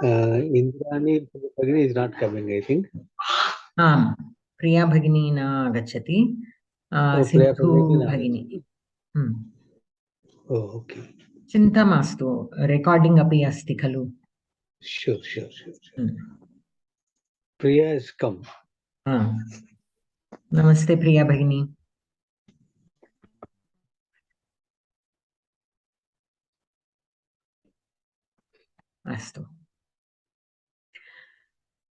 Indrani Bhagini is not coming, I think. Priya Bhagini na agachati. Priya Sindhu Bhagini Bhagini. Oh, okay. Chinta mastu. Recording api asti khalu. Sure. Priya has come. Namaste Priya Bhagini. Astu.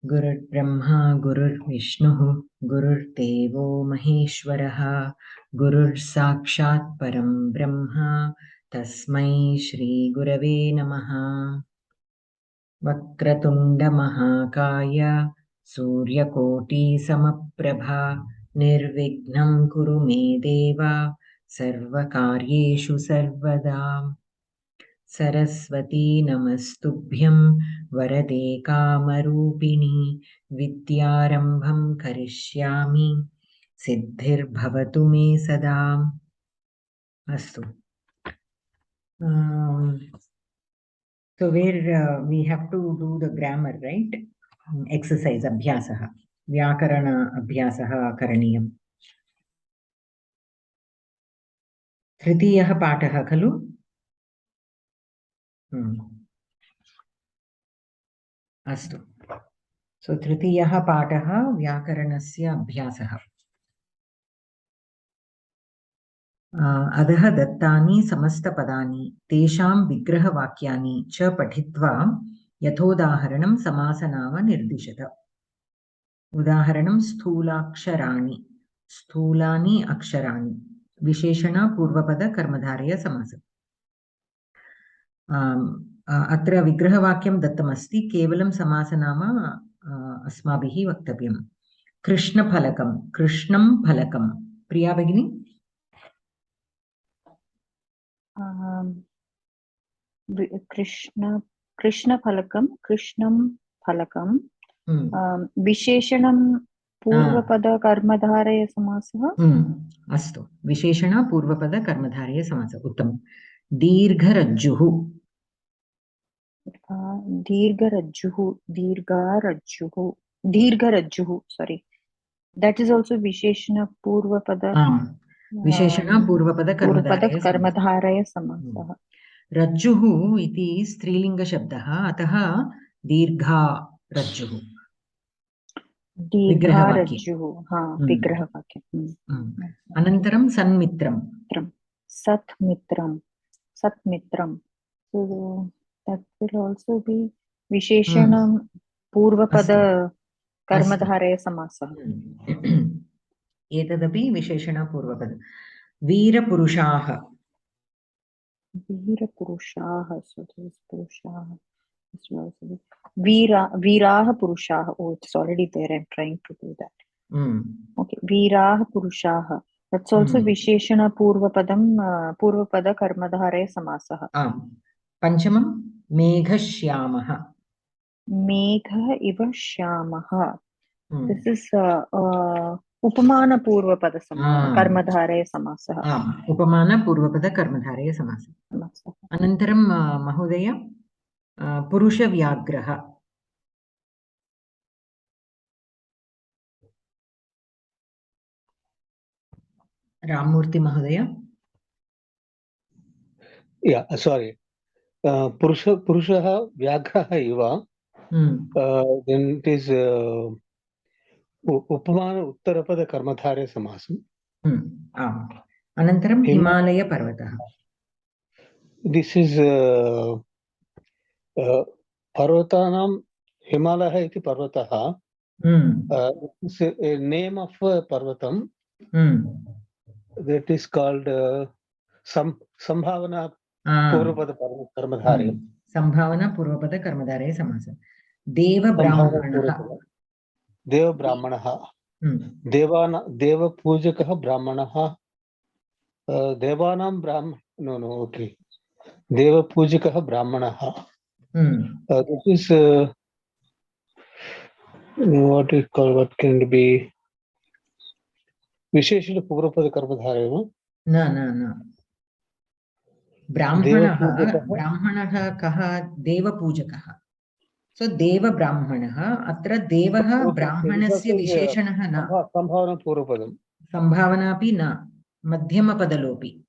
Gurur Brahma, Gurur Vishnu, Gurur Devo Maheshwaraha, Gurur Sakshat Param Brahma, Tasmai Shri Gurave Namaha. Vakratunda Mahakaya, Suryakoti Samaprabha, Nirvignam Kuru Me Deva, Sarvakaryeshu Sarvada. Saraswati Namastubhyam Varade Kamarupini Vidyarambham Karishyami Siddhir Bhavatu Me Sada. Astu. So where we have to do the grammar, right? Exercise, abhyasaha. Vyakarana abhyasaha karaniyam. Tritiyah patah khalu? Astu. So tritiyah patah vyakaranasya abhyasaha. अधः दत्तानि समस्तपदानि तेषां विग्रहवाक्यानि च पठित्वा यथोदाहरणं समासनाम निर्दिशत. उदाहरणं स्थूलाक्षराणि, स्थूलानि अक्षराणि, विशेषण पूर्वपद कर्मधारय समास. अत्र विग्रहवाक्यं दत्तमस्ति, केवलं समासनाम अस्माभिः वक्तव्यं. कृष्णफलकं, कृष्णं फलकं. प्रिया भगिनी? कृष्णफलकं, कृष्णं फलकं. विशेषणं पूर्वपद कर्मधारय समासः. अस्तु, विशेषण पूर्वपद कर्मधारय समासः. उत्तमं. दीर्घरज्जुः, दीर्घरज्जुः, sorry, that is also विशेषण पूर्वपद. विशेषण पूर्वपद कर्मधारय समासः. रज्जुः इति स्त्रीलिङ्गशब्दः, अतः दीर्घा रज्जुः. दीर्घरज्जुः, विग्रहवाक्यम्. अनन्तरं सन्मित्रं, सत्मित्रं. So that will also be विशेषणं पूर्वपद कर्मधारय समासः. एतदपि विशेषण पूर्वपद. वीरपुरुषाः, so those पुरुषाः. वीराः पुरुषाः. Oh, it's already there. I'm trying to do that. Okay, वीराः पुरुषाः. That's also विशेषण पूर्वपद कर्मधारय समासः. पञ्चमं मेघश्यामः, मेघः इव श्यामः. This is उपमान पूर्वपद कर्मधारय समासः. उपमान पूर्वपद कर्मधारय समासः. अनन्तरं महोदय पुरुषव्याघ्रः, राममूर्ति महोदय. Yeah, sorry. Purushah Vyagrah iva. Then it is Upamana Uttarapada Karmadharya Samasam. Anantaram Himalaya Parvatah. This is Parvatanam Himalaya iti Parvataha. It's a name of Parvatam. That is called Sambhavana Purvapada Karmadharya. Sambhavana Purvapada Karmadharya Samasa. Deva Brahmanaha. Deva Brahmanaha. Deva Pujakaha Brahmanaha. Devanam Brahman. No, okay. Deva Pujakaha Brahmanaha. This is what we call, what can it be? Visheshana Purvapada Karmadharya. No. Brahmanah kaha Deva Pujakah. So Deva Brahmanah, atra Devaha Brahmanasya Visheshanah na. Sambhavana Purvapadam. Sambhavana api na. Madhyama padalopi.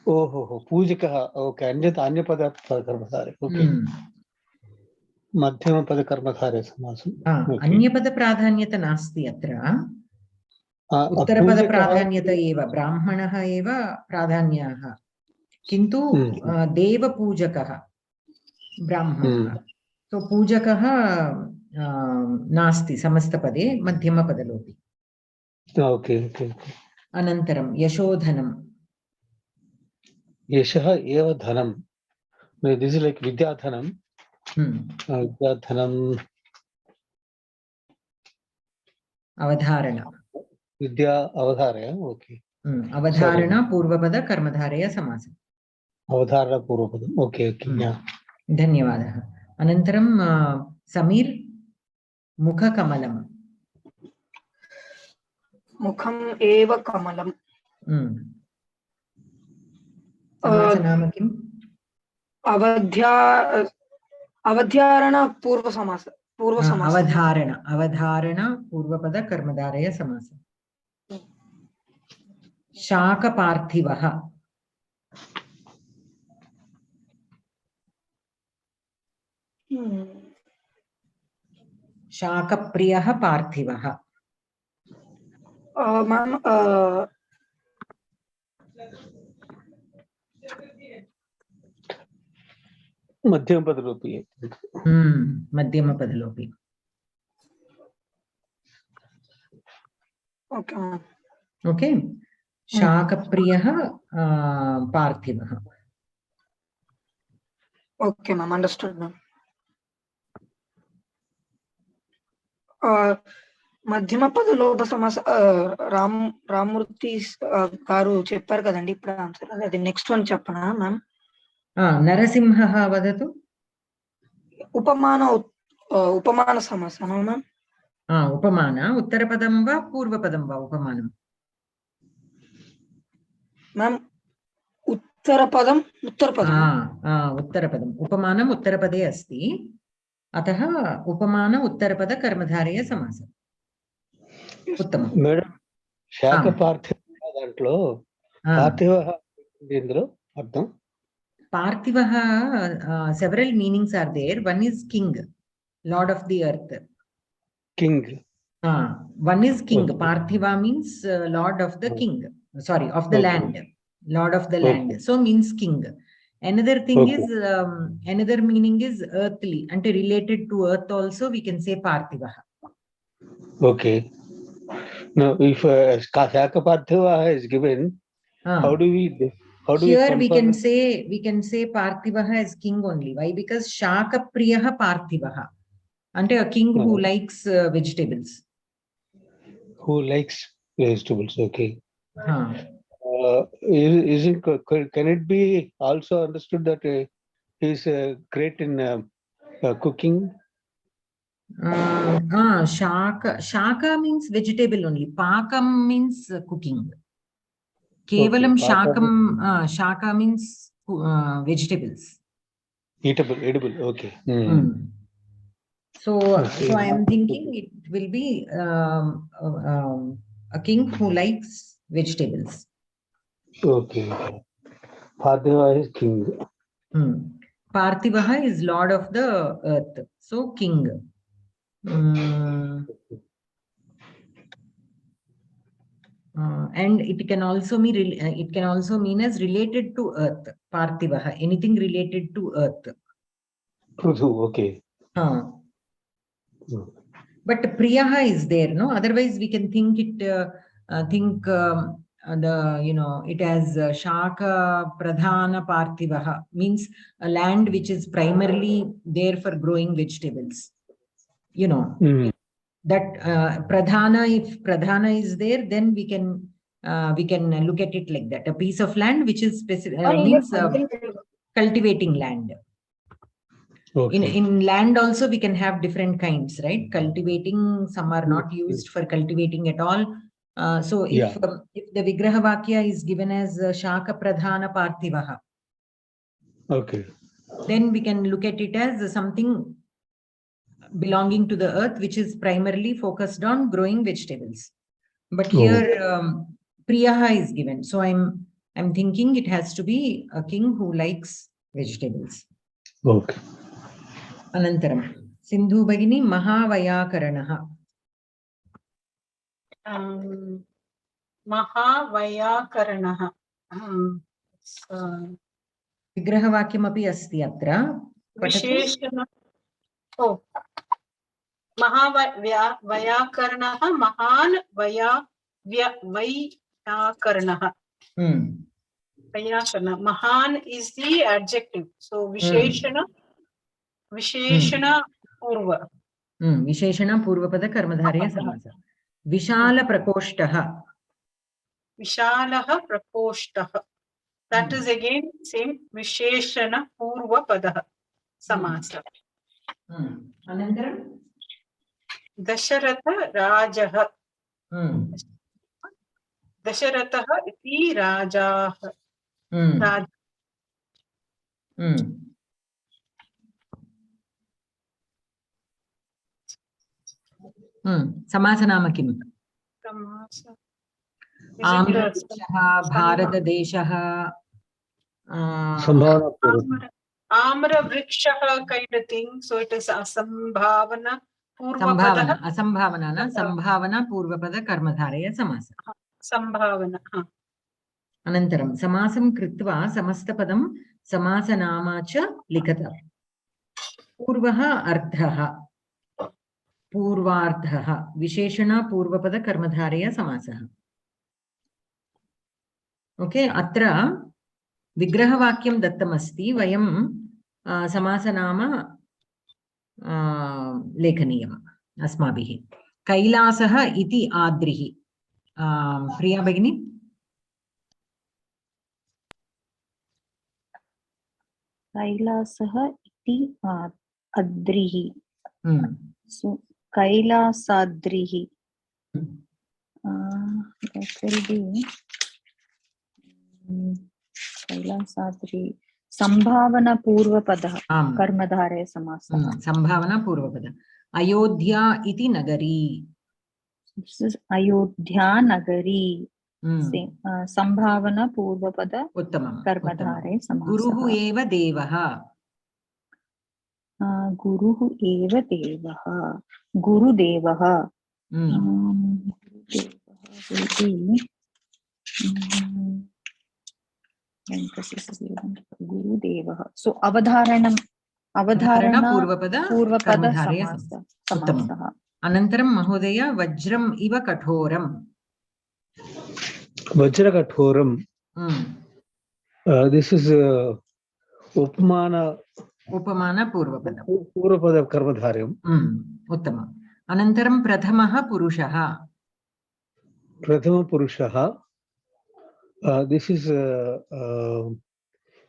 Oh, Pujikaha. Okay, Anyapada Karmadhare. Okay. Madhyama Pada Karmadhare Samasam. Anyapada Pradhanyata nasti atra. Uttarapada Pradhanyata eva. Brahmanaha eva Pradhanyaha. Kintu Deva Pujakaha. Brahmanaha. So Pujakaha nasti samastapade Madhyama padalopi. Okay. Anantaram Yashodhanam. Yashaha eva dhanam. This is like Vidyadhanam. Vidyadhanam. Avadharana. Vidya Avadharaya. Okay. Avadharana Purvapada Karmadharaya Samasa. Avadharana Purvapadam. Okay. Yeah. Dhanyavadaha. Anantaram Samir Mukha Kamalam. Mukham eva kamalam. Samasanama kim? Avadhyarana purva samasa. Avadharana Purvapada Karmadharaya Samasa. Shaka Parthivaha. Shaka Priyaha Parthivaha. Ma'am, Madhyama Padalopi. Madhyama Padalopi. okay. Okay. Shaka Priyaha Parthivaha. Okay, ma'am. Understood, ma'am. Madhyama padalopa samasa Ramurthy garu chepparu kadandi ippudu answer adi next one cheppana ma'am. Narasimhaha vadatu. Upamana samasa no ma'am. Upamana uttarapadam va purvapadam va upamanam. Ma'am, uttarapadam. Uttarapadam. Upamanam uttarapade asti. Ataha upamana uttarapada karmadharaya samasa. Uttamam. Madam, Shaka Parthiva dantlo Parthivaha indro ardham. Parthivaha, several meanings are there. One is king, lord of the earth. King. One is king. Okay. Parthiva means lord of the king. Sorry, of the land. Lord of the land. So means king. Another thing is, another meaning is earthly. And related to earth also, we can say Parthivaha. Okay. Now, if Shaka Parthiva is given, how do we here we can say Parthivaha is king only. Why? Because Shaka Priyaha Parthivaha. Ante a king who likes vegetables. Who likes vegetables? Okay. Can it be also understood that he is great in cooking? Shaka means vegetable only. Pakam means cooking. Kevalam Shaka means vegetables. Edible. Okay. So I am thinking it will be a king who likes vegetables. Okay. Parthiva is king. Parthivaha is lord of the earth. So king. And it can also mean as related to earth. Parthivaha, anything related to earth. Okay. But Priyaha is there, no? Otherwise, we can think it. It has Shaka Pradhana Parthivaha, means a land which is primarily there for growing vegetables. That Pradhana, if Pradhana is there, then we can look at it like that. A piece of land which is means cultivating land. Okay. In land also we can have different kinds, right? Cultivating, some are not used for cultivating at all. So if the Vigraha Vakya is given as Shaka Pradhana Parthivaha. Okay. then we can look at it as something belonging to the earth, which is primarily focused on growing vegetables. But here Priyaha is given. So I'm thinking it has to be a king who likes vegetables. Okay. Anantaram. Sindhu Bhagini Mahavayakaranah. Mahavayakaranah. Vigrahavakyamapi asti atra. Visheshana. Oh. Mahavayakaranah. Mahan Vayakaranah. Vayakarana. Mahan is the adjective. So Visheshana. Visheshana Purva. Visheshana Purvapada Karmadharya Samasa. Vishala Prakoshtah. Vishalaha Prakoshtah. That is again same Visheshana Purvapada Samasa. Anantaram. Dasharatha Rajaha. Dasharatha iti Rajaha. Raj. Samasanama kim? Samasa. Amravrikshaha, Bharatadeshaha. Amra Vrikshaha kind of thing. So it is Asambhavana Purvapada. Asambhavana na Sambhavana Purvapada Karmadharaya Samasa. Sambhavana. Anantaram. Samasam Kritva Samastapadam Samasanamacha Likata. Purvaha Ardhaha. Purvardhaha. Visheshana Purvapada Karmadharaya Samasaha. Okay. Atra Vigrahavakyam dattamasti vayam Samasanama Lekhaniyam Asmabhihi. Kailasaha iti Adrihi. Priya Bhagini? Kailasaha iti Adrihi. So Kailasadrihi. That will be Kailasadri. Sambhavana Purvapada Karmadharaya Samasa. Sambhavana Purvapada. Ayodhya iti Nagari. This is Ayodhya Nagari. Sambhavana Purvapada Karmadharaya Samasa. Guruhu eva devaha. Guruhu eva devaha. Guru devaha. Emphasis is given. Guru devaha. So Avadharana Purvapada Samasa. Anantaram Mahodaya Vajram iva Kathoram. Vajra Kathoram. This is Upamana Purvapada. Purvapada Karmadharyam. Uttama. Anantaram Prathamaha Purushaha. Prathama Purushaha. This is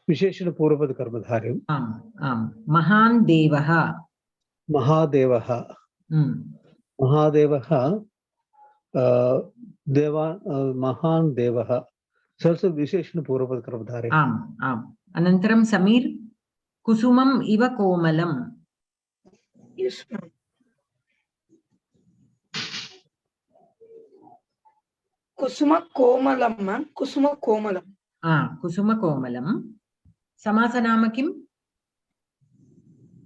Visheshana Purvapada Karmadharyam. Mahan Devaha. Mahadevaha. Mahadevaha. Mahan Devaha. So also Visheshana Purvapada Karmadharyam. Anantaram Samir Kusumam iva Komalam. Yes, ma'am. Kusuma Komalam, ma'am. Kusuma Komalam. Kusuma Komalam. Samasanama kim?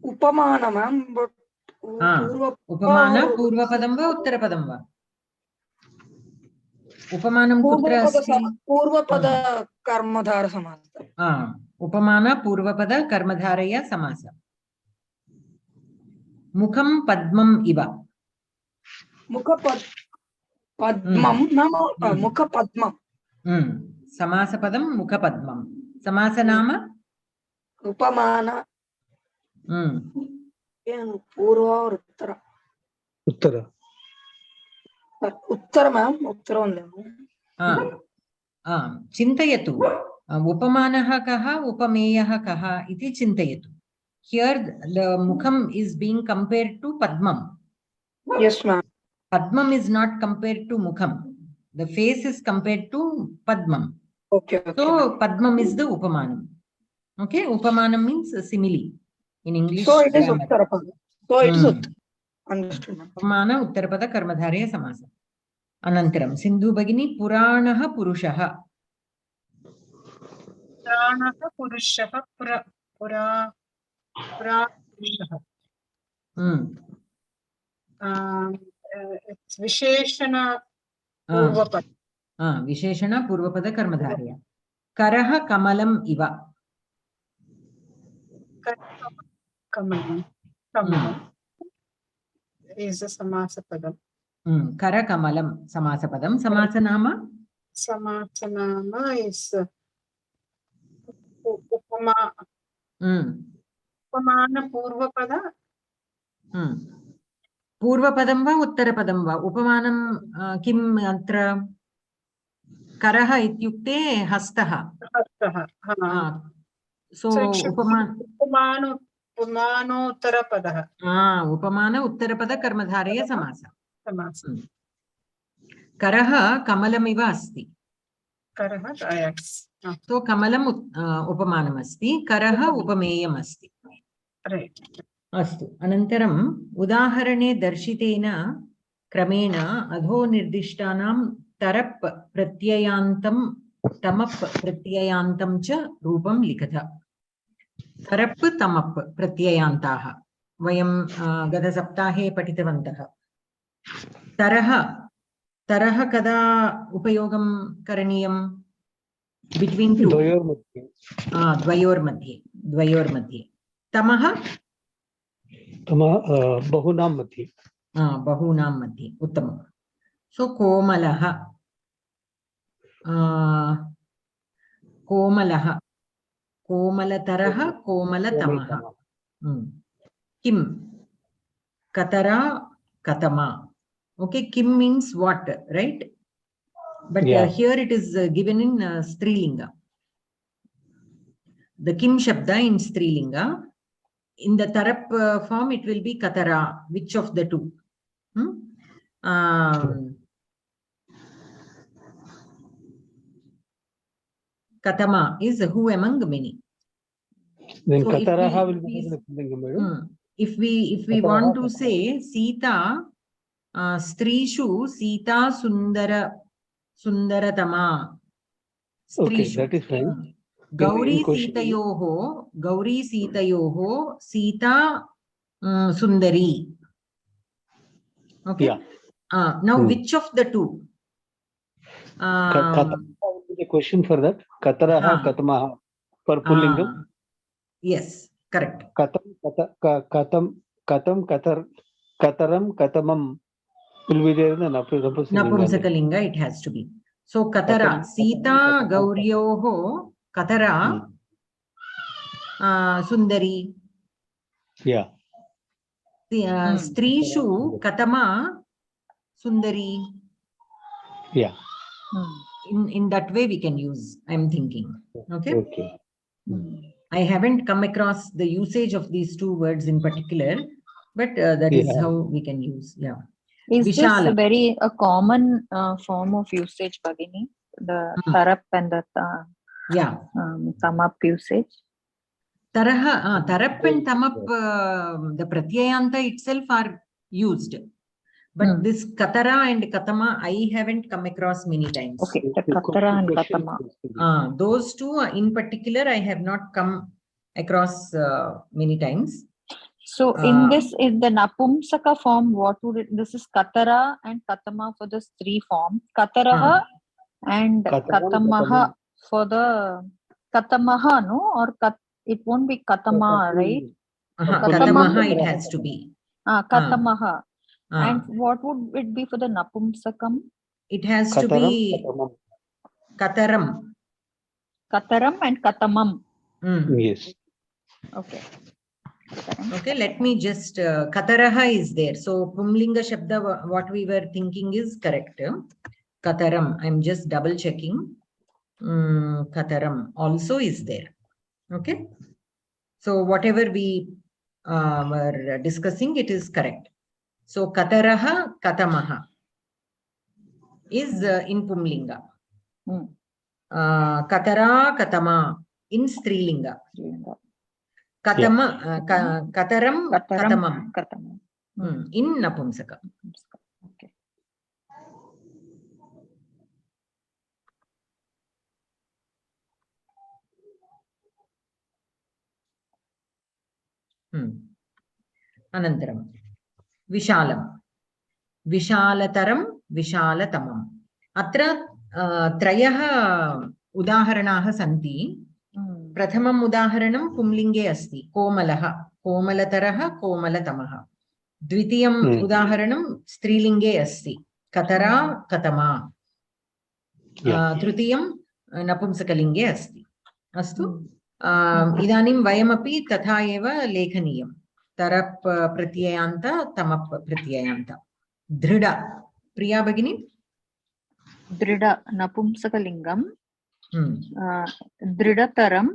Upamana, ma'am. But Upamana Purvapadam va Uttarapadam va? Upamanam kutra asti? Purvapada Karmadhara Samasa. Upamana Purvapada Karmadharaya Samasa. Mukham Padmam iva. Mukha Padmam. Mukha Padmam. Samasa Padam Mukha Padmam. Samasanama? Upamana. Purva or Uttara? Uttara. Uttara, ma'am. Uttara only. Chintayatu. Upamanaha kaha, upameyaha kaha iti chintayatu. Here the Mukham is being compared to Padmam. Yes, ma'am. Padmam is not compared to Mukham. The face is compared to Padmam. Okay. So Padmam is the Upamanam. Okay, Upamanam means simile in English. So it is grammar. Uttarapada. So it is Understood. Upamana Uttarapada Karmadharya Samasa. Anantaram Sindhu Bhagini Puranaha Purushaha. Puranaha Purushaha It's Visheshana Purvapada. Visheshana Purvapada Karmadharya. Karaha Kamalam Iva. Kamalam is a Samasapadam. Kara Kamalam Samasapadam. Samasanama? Samasanama is Upama. Upamana Purvapada. Purvapadam va Uttarapadam va. Upamanam kim antra? Karaha ityukte hastaha. So Upamano Uttarapada. Upamana Uttarapada Karmadharya Samasa. Karaha Kamalamiva asti. Karaha, yes. So Kamalam Upamanam asti. Karaha Upameyam asti. Right. Astu. Anantaram Udaharane Darshitena Kramena Adho Nirdishtanam Tarap Pratyayantam Tamap Pratyayantam cha Rupam Likatha. Tarap Tamap Pratyayantaha. Vayam Gada Saptahe Patitavantaha. Taraha kada upayogam karaniyam between two. Dvayor madhye. Tamaha? Bahunam madhye. Bahunam madhye. Uttamam. So komalaha. Komalaha. Komalataraha, komalatamaha. Kim? Katara, katama. Okay, Kim means what, right? But here it is given in Strilinga. The Kim Shabda in Strilinga. In the Tarap form, it will be Katara. Which of the two? Katama is who among many. Then So Kataraha will be the if we want to say Sita, Strishu, Sita Sundaratama. Okay, that is fine. Gauri Sitayoho, Sita Sundari. Okay. Yeah. Now, which of the two? The question for that. Kataraha, Katamaha. For Pullingam. Yes, correct. Kataram, Katamam will be there in the Napumsakalinga, it has to be. So, Katara, Sita Gauryoho, Katara, Sundari. Yeah. Strishu, Katama, Sundari. Yeah. In that way, we can use, I'm thinking. Okay. Okay. I haven't come across the usage of these two words in particular, but that is how we can use. Yeah. Is Vishala. this very a common form of usage, Bhagini? The tarap and the tamap usage? Tarap and tamap, the pratyayanta itself are used. But this katara and katama, I haven't come across many times. Okay, the katara and katama. Those two in particular, I have not come across many times. So in this, in the napumsaka form, what would it, this is katara and katama for the Stri form, kataraha and katamaha for the katamaha, no? Or it won't be katama, right? Katamaha it has to be. Katamaha. And what would it be for the napumsakam? It has to be kataram. Kataram and katamam. Yes. Okay. Okay, let me just, Kataraha is there. So, Pumlinga Shabda, what we were thinking is correct. Kataram, I'm just double checking. Kataram also is there. Okay. So, whatever we were discussing, it is correct. So, Kataraha, Katamaha is in Pumlinga. Katara, Katama in Strilinga. Kataram. Kataram, katamam. In Napumsaka. Okay. Anantaram. Vishalam. Vishaalataram, Vishaalatamam. Atra trayah udaharanaah santi. Prathamam udaharanam pumlinge asti. Komalaha, komalataraha, komalatamaha. Dvitiyam udaharanam strilinge asti. Katara, katama. Trutiyam napumsakalinge asti. Astu. Idanim vayamapi tatha eva lekhaniyam. Tarap pratyayanta, tamap pratyayanta. Dhrida. Priya Bhagini? Dhrida napumsakalingam. Dridataram.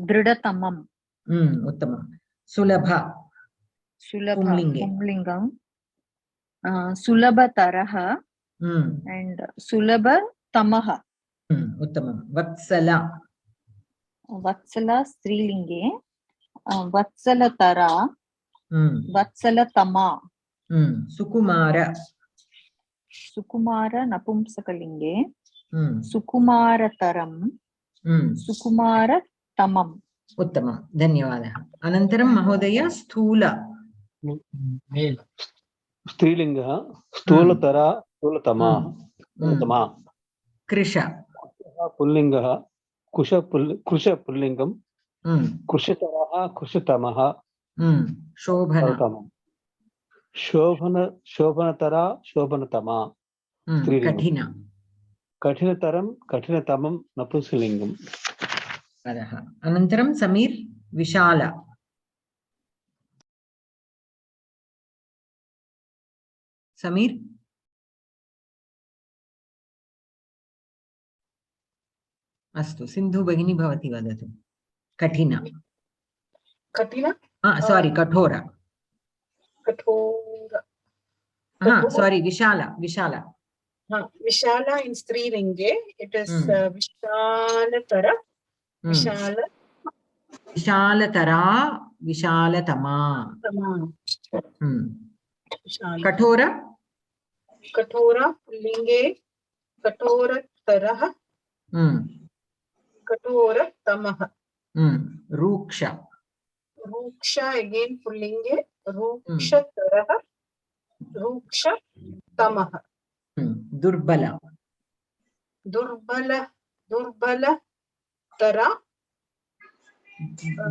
Dridatamam. Uttamam. Sulabha. Pumlingam. Sulabhataraha. And Sulabhatamaha. Uttamam. Vatsala. Vatsala Strilinge. Vatsalatara. Vatsalatama. Sukumara. Sukumara napumsakalinge. Sukumarataram. Sukumaratamam. Uttamam. Dhanyavadaha. Anantaram Mahodaya Sthula. Strilinga. Sthulatara. Sthulatama. Krisha. Pullinga. Krusha Pullingam. Krushataraha. Krushatamaha. Shobhana. Shobhanatara. Shobhanatama. Kathina. Kathinataram. Kathinatamam. Napusilingam. Anantaram Samir Vishala. Samir? Astu. Sindhu Bhagini Bhavati Vadatu. Kathina. Kathina? Sorry, Kathora. Kathora. Sorry, Vishala. Vishala. Vishala in Strilinge. It is Vishalatara. Vishala. Vishalatara. Vishalatama. Kathora. Kathora. Pullinge. Kathorataraha. Kathoratamaha. Ruksha. Ruksha again pullinge. Rukshataraha. Rukshatamaha. Durbala. Durbalatara.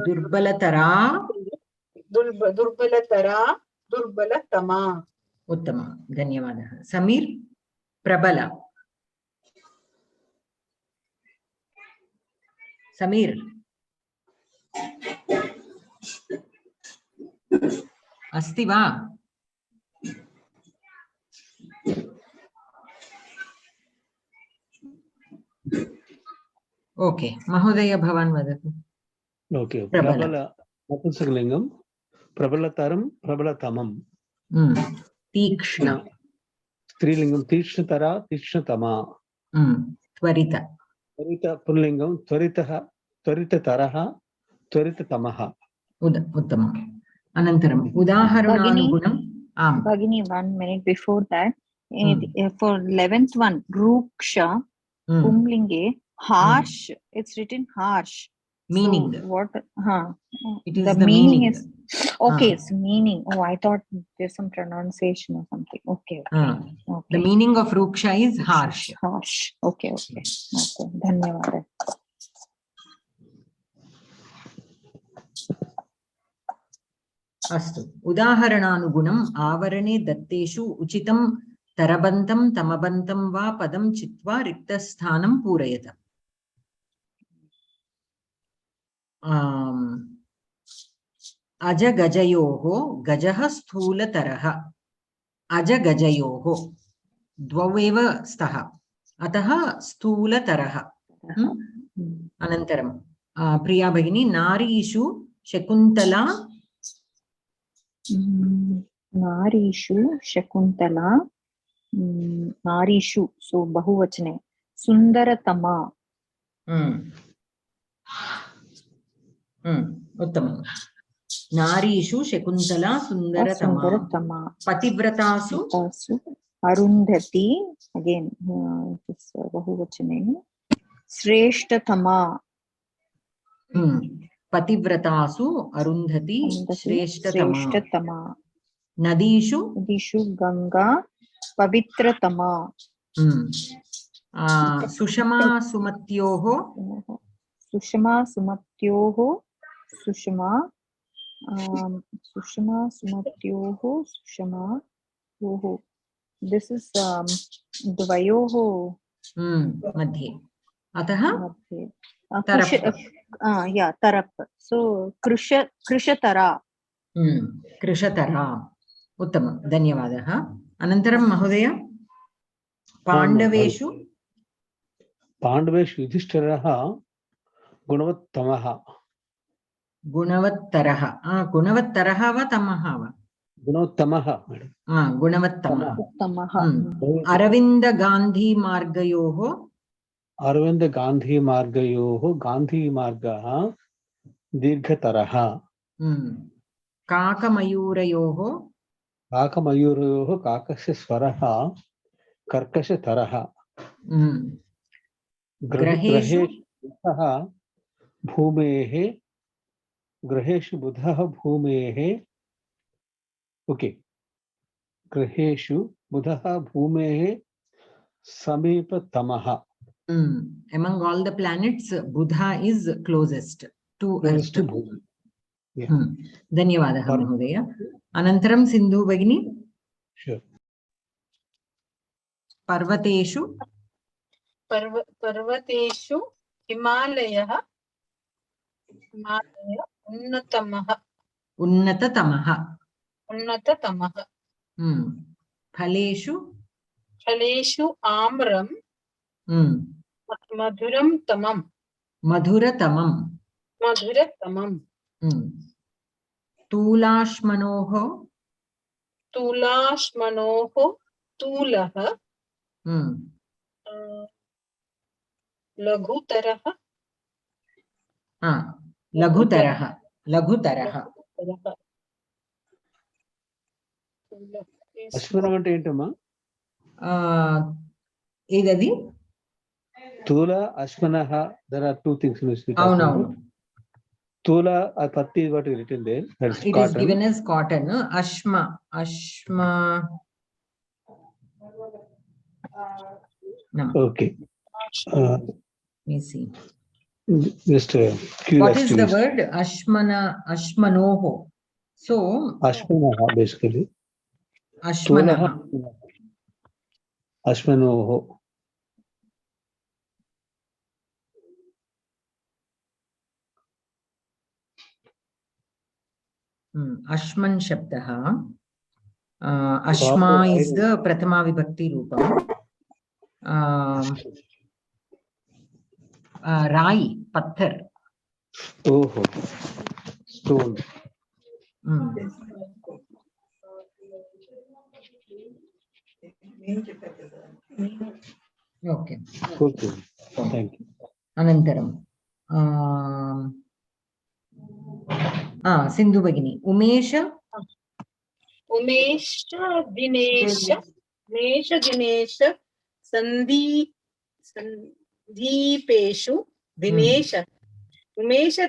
Durbalatara. Durbalatara. Durbalatama. Uttama. Dhanyavadaha. Samir Prabala. Samir. Asti va? Okay. Mahodaya Bhavan Vadatu. Okay. Prabala. Napusakalingam. Prabalataram. Prabalatamam. Tikshna. Strilingam. Tishnatara. Tishnatama. Tvarita. Tvarita Pullingam. Tvaritaha. Tvaritataraha. Tvaritatamaha. Uttama. Anantaram. Udaharananugunam. Bhagini, 1 minute before that. For 11th one, Ruksha, Pumlinge, harsh. It's written harsh. Meaning. So what? It is the meaning. Is okay. It's meaning. Oh, I thought there's some pronunciation or something. Okay. The meaning of Ruksha is harsh. Harsh. Okay. Dhanyavada. Astu. Udaharananugunam avarane datteshu uchitam tarabantam tamabantam va padam chitva riktasthanam purayata. Ajagajayoho gajaha sthulataraha. Ajagajayoho dvaveva staha. Ataha sthulataraha. Anantaram. Priya Bhagini Narishu Shakuntala. Narishu Shakuntala. Narishu. So Bahuvachane. Sundaratama. उत्तमम्. नारीषु Shakuntala सुन्दरतमा. पतिव्रतासु Arundhati, again this बहुवचने, श्रेष्ठतमा. पतिव्रतासु Arundhati श्रेष्ठतमा. नदीषु Ganga पवित्रतमा. Sushma सुमत्योः Sushma. This is द्वयोः मध्ये. अतः तरप्. So कृशतरा. कृशतरा. उत्तमं, धन्यवादः. अनन्तरं महोदय, पाण्डवेषु युधिष्ठिरः गुणवत्तमः. गुणवत्तरः. गुणवत्तरः वा तमः वा? गुणोत्तमः. गुणवत्तमः. अरविन्दगान्धीमार्गयोः गान्धीमार्गः दीर्घतरः. काकमयूरयोः काकस्य स्वरः कर्कशतरः. ग्रहेषु बुधः भूमेः समीपतमः. Among all the planets, Buddha is closest to Earth. धन्यवादः महोदय. अनन्तरं सिन्धु भगिनी. पर्वतेषु हिमालयः उन्नततमः. फलेषु आम्रं मधुरतमम्. तूलाश्मनोः तूलः लघुतरः. అశ్వనం అంటే ఏంటమ్మా? ఏదది? తూల అశ్వనః. There are two things. అవునవును. Tula, patti is what is written there. That's it cotton. Is given as cotton. Ashma. No. Okay. Let me see. Just curiosity. What is the word? Ashmanoho. So Ashmanaha basically. Ashmanaha. Ashmanoho. Ashman Shabdaha. Ashma is the Prathama Vibhakti Rupam. Rai, Patthar. Oh, stone. Okay. Okay. Thank you. Anantaram. Sindhu Bhagini. Umesh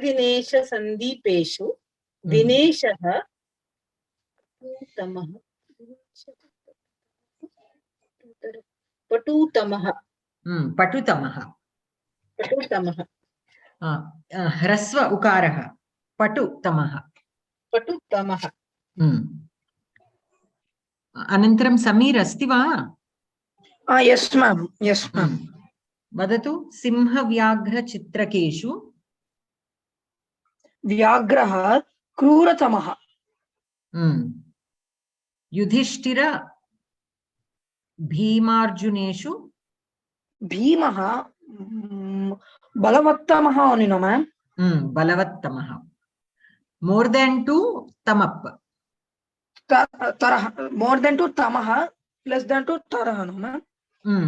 Dinesh संदीपेषु दिनेशः पटुतमः. ह्रस्व उकारः पटुतमः. अनन्तरं समीर अस्ति वा? Yes ma'am. वदतु. सिंहव्याघ्रचित्रकेषु व्याघ्रः क्रूरतमः. Yudhishthir भीमार्जुनेषु भीमः बलवत्तमः only, no ma'am? बलवत्तमः. More than 2 tamap. Tarah. More than 2 tamah, less than 2 tarah, no ma'am?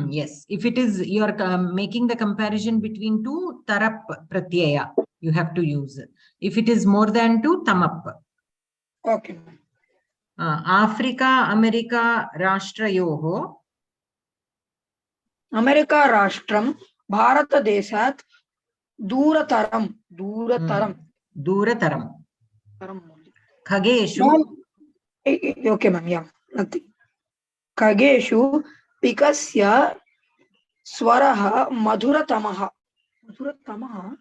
Yes, if it is, you are making the comparison between two, tarap pratyaya, you have to use. If it is more than two, tamap. Okay. Africa, America, Rashtrayoho. America Rashtram, Bharata Desat, Durataram. Durataram. Khageshu. Okay, ma'am. Yeah, nothing. Khageshu, Pikasya, Swaraha, Madhuratamaha. Madhuratamaha?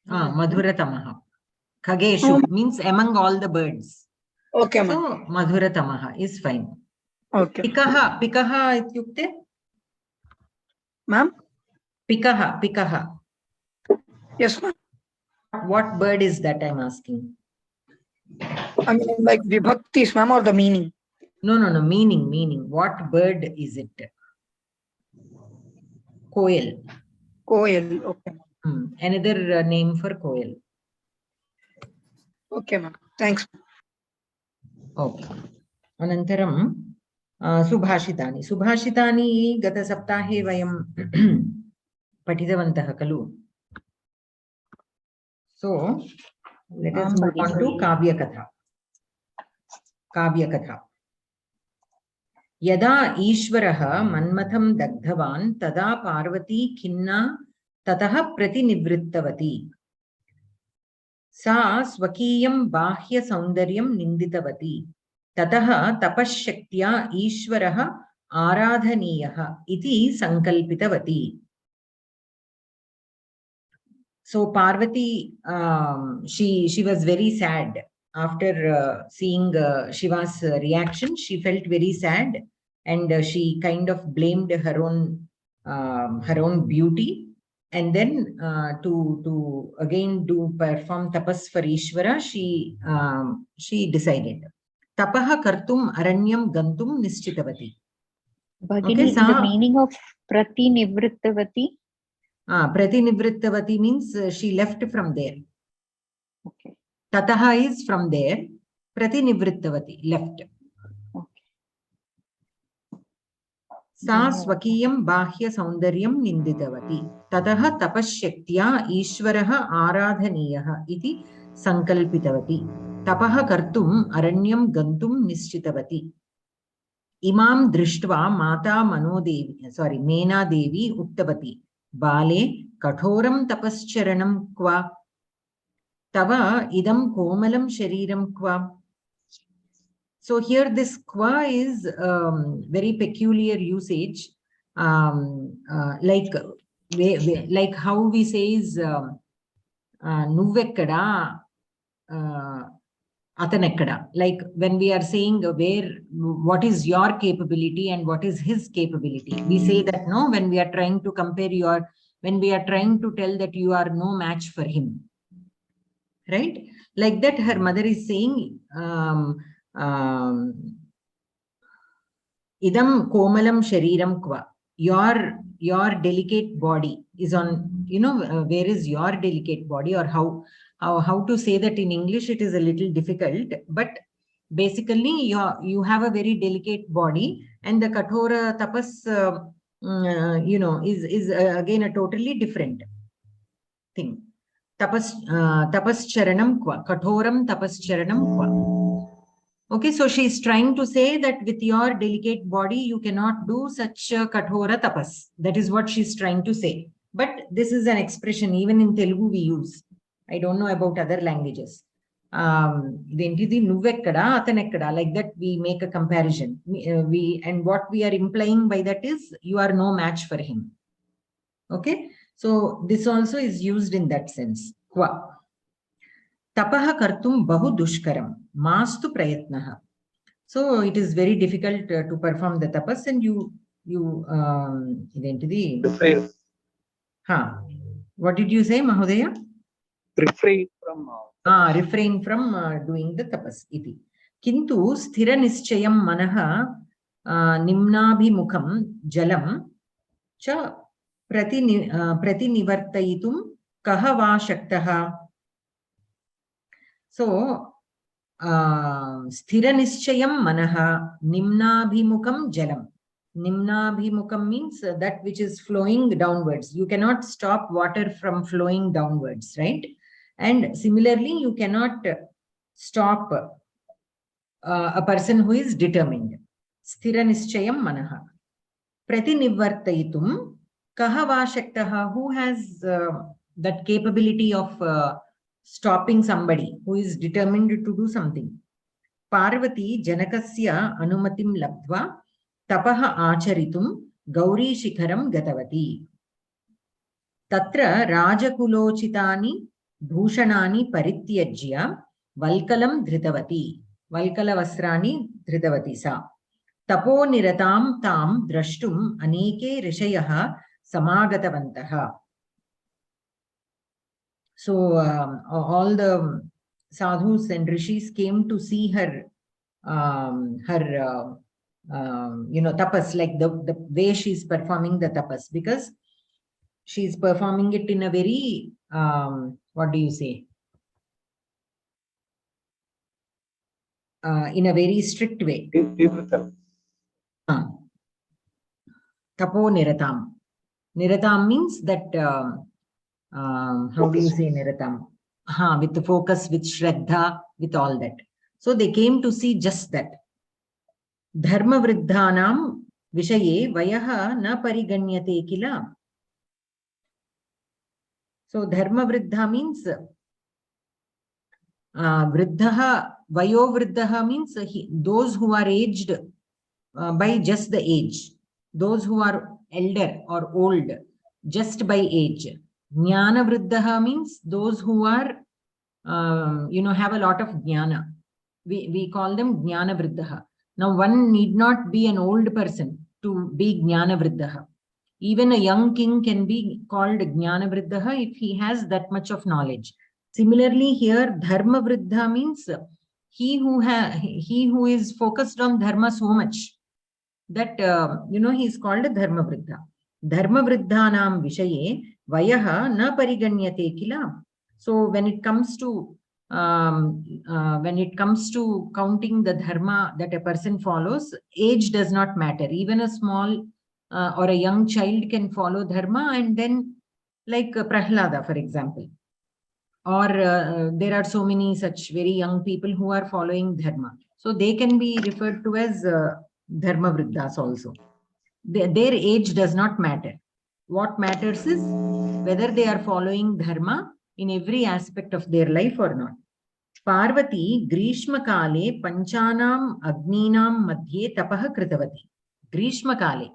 Madhuratamaha. Khageshu means among all the birds. Okay, ma'am. So, Madhuratamaha is fine. Okay. Pikaha ityukte? Ma'am? Pikaha. Yes, ma'am. What bird is that I'm asking? I mean, like vibhaktis, ma'am, or the meaning? No, meaning. What bird is it? Koel. Koel, okay. Another name for koel. Okay, ma'am. Thanks. Okay. Anantaram, subhashitani. Subhashitani gata saptahe vayam patitavantah kalu. So, let us move on to Kavya Katha. Yada Ishvaraha Manmatham Dagdhavan Tada Parvati Khinna Tataha Pratinivrittavati. Sa Swakiyam Bahya Saundaryam Ninditavati. Tataha Tapashaktya Ishvaraha Aradhaniyaha Iti Sankalpitavati. So Parvati, she was very sad after seeing Shiva's reaction. She felt very sad, and she kind of blamed her own beauty. And then to again perform tapas for Ishvara, she decided. Tapaha kartum aranyam gantum nischitavati. Bhagini, okay, the meaning of pratinivrittavati? Pratinivrittavati means she left from there. Okay. Tataha is from there. Pratinivrittavati, left. Okay. Sa swakiyam bahya saundaryam ninditavati. Tataha tapasyaktya ishvaraha aradhaniyaha iti sankalpitavati. Tapaha kartum aranyam gantum nischitavati. Imam drishtva mata Mena Devi uttavati. Bale kathoram tapascharanam kva. Tava idam komalam shariram kva. So here this kva is very peculiar usage. Like how we say is nuvekkada athanekkada. Like when we are saying what is your capability and what is his capability. We say that no, when we are trying to compare when we are trying to tell that you are no match for him. Right? Like that her mother is saying, idam komalam shariram kva. Your delicate body is on, where is your delicate body, or how to say that in English, it is a little difficult, but basically you have a very delicate body, and the kathora tapas, is again a totally different thing. Tapascharanam kva, kathoram tapascharanam kva. Okay, so she is trying to say that with your delicate body, you cannot do such a kathora tapas. That is what she is trying to say. But this is an expression, even in Telugu we use. I don't know about other languages. Nuvekkada, athanekkada, like that we make a comparison. And what we are implying by that is, you are no match for him. Okay, so this also is used in that sense. Kva. Tapaha kartum bahu dushkaram, mastu prayatnaha. So it is very difficult to perform the tapas, and you refrain. What did you say, Mahodaya? Refrain from doing the tapas. Iti. Kintu sthira nischayam manaha nimnabhimukam jalam cha pratinivartayitum kahava shaktaha. So, sthira nischayam manaha nimnabhimukam jalam. Nimnabhimukam means that which is flowing downwards. You cannot stop water from flowing downwards, right? And similarly, you cannot stop a person who is determined. Sthira nischayam manaha. Pratinivartayitum kahava shaktaha, who has that capability of stopping somebody who is determined to do something. Parvati janakasya anumatim labdva tapaha acharitum gauri shikharam gatavati. Tatra rajakulochitani bhushanani parityajya valkalam dhritavati. Valkala vasrani dhritavati sa. Tapo niratam tam drashtum aneke rishayaha samagatavantaha. So all the sadhus and rishis came to see her tapas, like the way she's performing the tapas, because she's performing it in a very what do you say, in a very strict way. Tapo niratam. Niratam means that how do you say niratam? With the focus, with shraddha, with all that. So they came to see just that. Dharma vriddhanam vishaye vayaha na pariganyate kila. So dharma vriddha means vriddhaha, vayo vriddhaha means those who are aged by just the age. Those who are elder or old just by age. Jnana vriddhaha means those who are have a lot of jnana. We call them jnana vriddhaha. Now one need not be an old person to be jnana vriddhaha. Even a young king can be called jnana vriddhaha if he has that much of knowledge. Similarly here, dharma vriddha means he who is focused on dharma so much that he is called a dharma vriddha. Dharma vriddhanam vishaye vayaha na pariganyate kila. So when it comes to counting the dharma that a person follows, age does not matter. Even a small or a young child can follow dharma, and then like Prahlada, for example, or there are so many such very young people who are following dharma. So they can be referred to as dharma vriddhas also. Their age does not matter. What matters is whether they are following dharma in every aspect of their life or not. Parvati Grishma Kale Panchanam Agninam Madhye Tapaha Kritavati. Grishma Kale.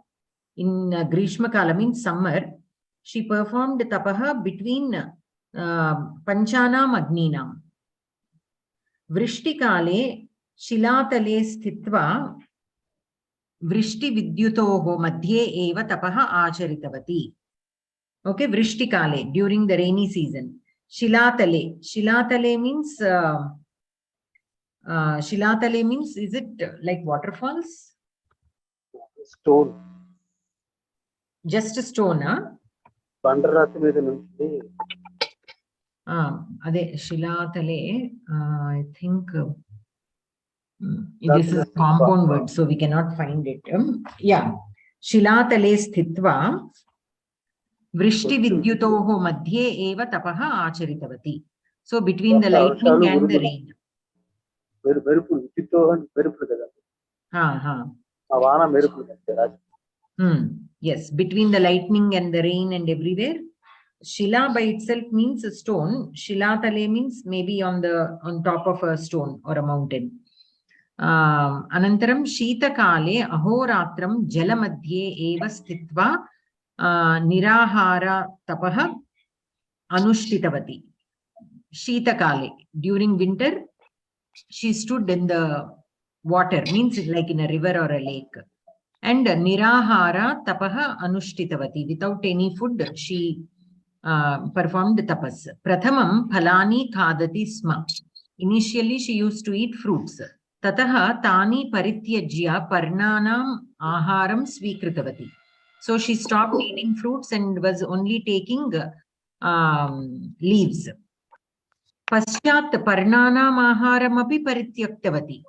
In Grishma Kala means summer, she performed tapaha between Panchanam Agninam. Vrishti Kale Shilatale Sthitva Vrishti Vidyutoho Madhye Eva Tapaha Acharitavati. Okay, Vrishti Kale, during the rainy season. Shilatale. Shilatale means, is it like waterfalls? Stone. Just a stone, huh? Ade Shilatale, I think this is a compound word, so we cannot find it. Yeah. Shilatale Sthitva Vrishti Vidyutoho Madhye Eva Tapaha Acharitavati. So between the lightning and the rain. Yes, between the lightning and the rain and everywhere. Shila by itself means a stone. Shilatale means maybe on top of a stone or a mountain. Anantaram Shita Kale Ahoratram Jalamadhye Eva Sthitva Nirahara Tapaha Anushtitavati. Shita Kale, during winter, she stood in the water, means like in a river or a lake. And Nirahara Tapaha Anushtitavati, without any food, she performed tapas. Prathamam Phalani Khadati Sma. Initially, she used to eat fruits. Tataha Tani Parityajya Parnanam Aharam Svikritavati. So she stopped eating fruits and was only taking leaves. Paschat Parnanam Aharam api Parityaktavati.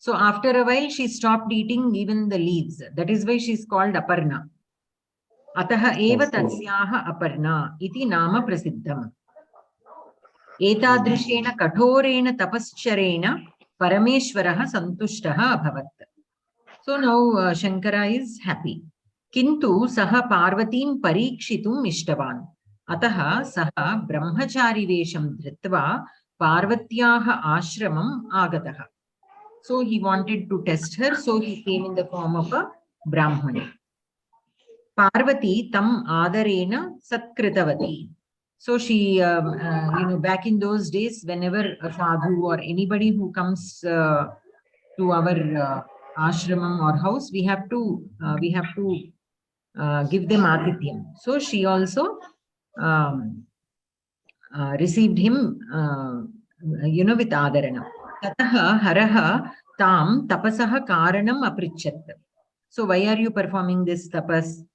So after a while, she stopped eating even the leaves. That is why she is called Aparna. Ataha eva tasyaha Aparna iti nama prasiddham. Etadrishena kathorena tapascharena Parameshwaraha santushtaha abhavat. So now Shankara is happy. Kintu saha Parvatim parikshitum ishtavan. Ataha saha brahmachari vesham dhritva Parvatyaha ashramam agataha. So he wanted to test her, so he came in the form of a Brahmana. Parvati tam adarena satkritavati. So she, back in those days, whenever a sadhu or anybody who comes to our ashramam or house, we have to give them atithyam. So she also received him, with adarana. Tataha haraha tam tapasaha karanam aprichat. So why are you performing this tapas?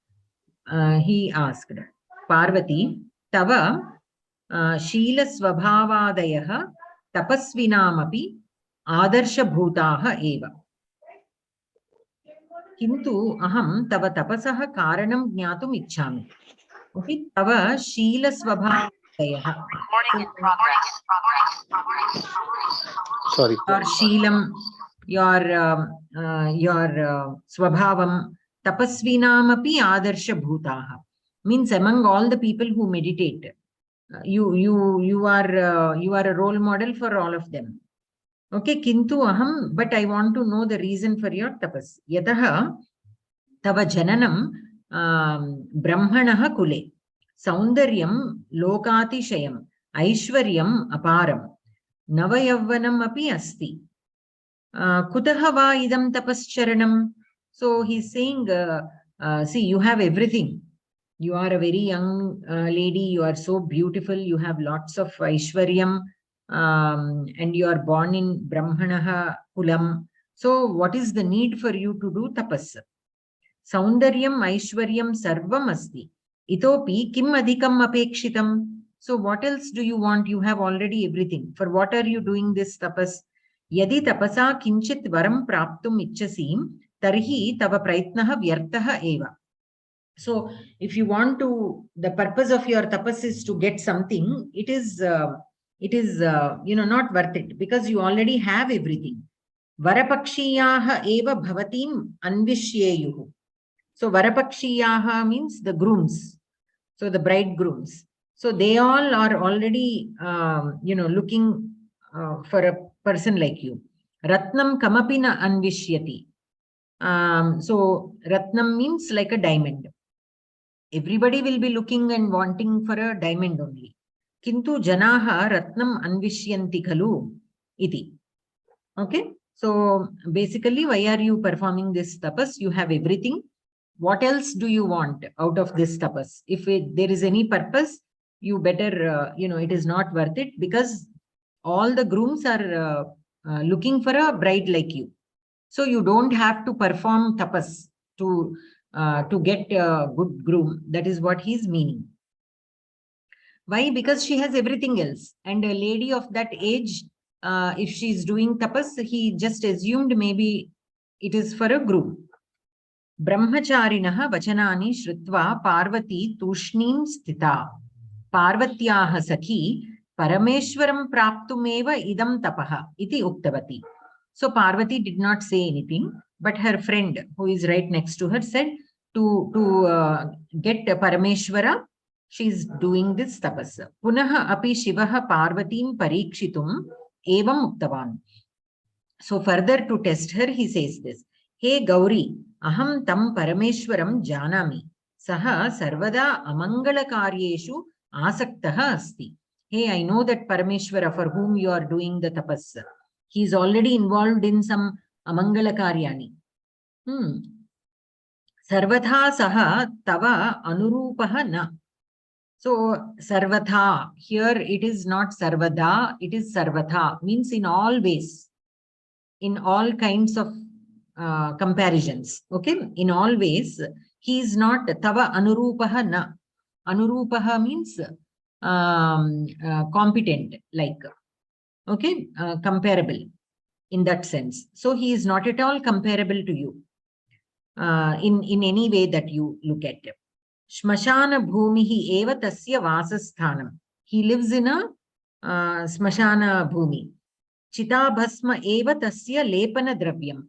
He asked. Parvati, tava shila svabhavadayaha tapasvinamapi adarsha bhutaha eva. Kintu aham tava tapasaha karanam jnatum ichchami. Okay, tava shila svabhavadayaha. Recording in progress. Sorry. Your sheelam, your swabhavam, tapasvinamapi adarsha bhutaha. Means among all the people who meditate, you are a role model for all of them. Okay, kintu aham, but I want to know the reason for your tapas. Yataha tava jananam brahmanaha kule saundaryam lokatishayam aishwaryam aparam navayavvanam api asti kutaha va idam tapascharanam. So he's saying, see, you have everything. You are a very young lady. You are so beautiful. You have lots of aishwaryam, and you are born in brahmanaha kulam. So what is the need for you to do tapas? Saundaryam aishwaryam sarvam asti. Itopi kim adhikam apekshitam. So what else do you want? You have already everything. For what are you doing this tapas? Yadi tapasa kinchit varam praptum ichchasim tarhi tava praitnaha vyartaha eva. So if you want to, the purpose of your tapas is to get something, it is not worth it, because you already have everything. Varapakshiyaha eva bhavatim anvishyeyuhu. So Varapakshiyaha means the grooms. So the bridegrooms. So they all are already, looking for a person like you. Ratnam kamapina anvishyati. So Ratnam means like a diamond. Everybody will be looking and wanting for a diamond only. Kintu janaha ratnam anvishyanti khalu iti. Okay. So basically, why are you performing this tapas? You have everything. What else do you want out of this tapas? If there is any purpose, you better, it is not worth it, because all the grooms are looking for a bride like you. So you don't have to perform tapas to get a good groom. That is what he's meaning. Why? Because she has everything else. And a lady of that age, if she's doing tapas, he just assumed maybe it is for a groom. Brahmacharinaha vachanani shrutva Parvati tushnim sthita. Parvatyaha sakhi Parameshwaram praptumeva idam tapaha iti uktavati. So Parvati did not say anything, but her friend who is right next to her said to get Parameshwara, she is doing this tapas. Punaha api Shivaha Parvatim parikshitum evam uktavan. So further to test her, he says this. Hey Gauri, aham tam Parameshwaram janami. Saha sarvada amangala karyeshu asaktaha asti. Hey, I know that Parameshwara for whom you are doing the tapas, he is already involved in some amangala karyani. Sarvatha saha tava anurupaha na. So sarvatha, here it is not sarvada, it is sarvatha, means in all ways, in all kinds of comparisons. Okay, in all ways, he is not tava anurupaha na. Anurupaha means competent, like, okay, comparable. in that sense. So he is not at all comparable to you in any way that you look at him. Shmashana bhumihi eva tasya vasasthanam. He lives in a smashana bhumi. Chita bhasma eva tasya lepana dravyam.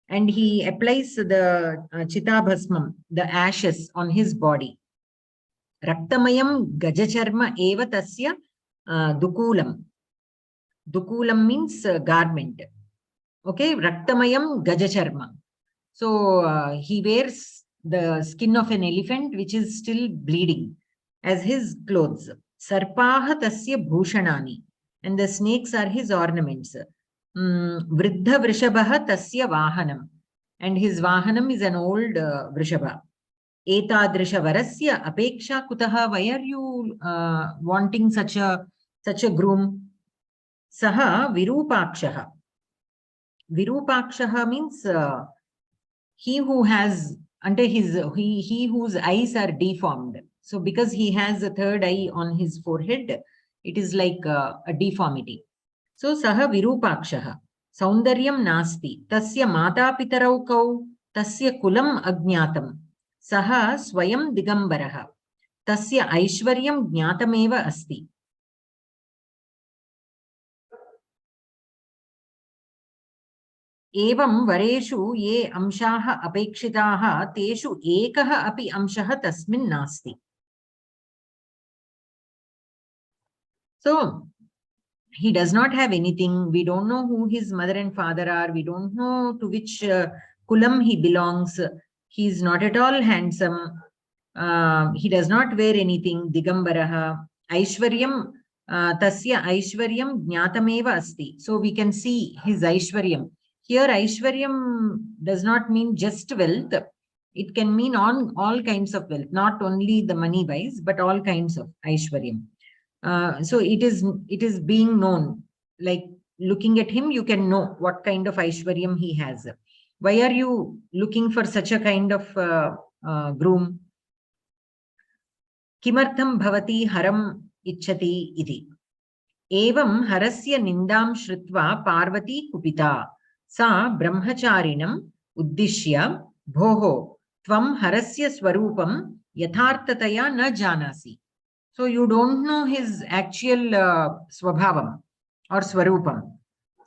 And he applies the chita bhasmam, the ashes, on his body. Raktamayam gajacharma eva tasya dukulam. Dukulam means garment. Okay, Raktamayam gajacharma. So he wears the skin of an elephant which is still bleeding as his clothes. Sarpaha tasya bhushanani. And the snakes are his ornaments. Vriddha vrishabha tasya vahanam. And his vahanam is an old vrishabha. Etadrisha varasya apeksha kutaha. Why are you wanting such a groom? Saha virupakshaha. Virupakshaha means he who has under his he whose eyes are deformed. So because he has a third eye on his forehead, it is like a deformity. So saha virupakshaha. Saundaryam nasti. Tasya mata pitarau kau. Tasya kulam agnatam. Saha swayam digambaraha. Tasya aishwaryam jnatameva asti. Evam vareshu ye amshaha apekshitaha teshu ekaha api amshaha tasmin nasti. So he does not have anything. We don't know who his mother and father are. We don't know to which kulam he belongs. He is not at all handsome. He does not wear anything. Digambaraha. Aishwaryam tasya aishwaryam jnatameva asti. So we can see his aishwaryam. Here aishwaryam does not mean just wealth. It can mean on all kinds of wealth, not only the money wise, but all kinds of aishwaryam. So it is being known, like looking at him, you can know what kind of aishwaryam he has. Why are you looking for such a kind of groom? Kimartham bhavati haram ichchati iti. Evam harasya nindam shrutva parvati kupita. Sa brahmacharinam uddishya bhoho tvam harasya swarupam yathartataya na janasi. So you don't know his actual swabhavam or swarupam.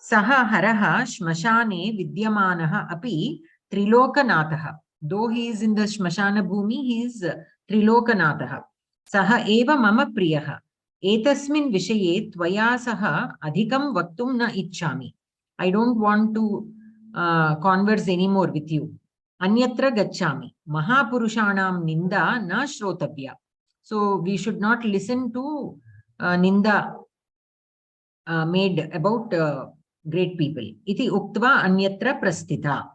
Saha haraha shmashane vidyamanaha api trilokanataha. Though he is in the shmashana bhumi, he is trilokanataha. Saha eva mama priyaha. Etasmin vishaye tvaya saha adhikam vaktum na ichchami. I don't want to converse anymore with you. Anyatra gacchami. Mahapurushanam ninda na shrotavya. So we should not listen to ninda made about great people. Iti uktva anyatra prasthita.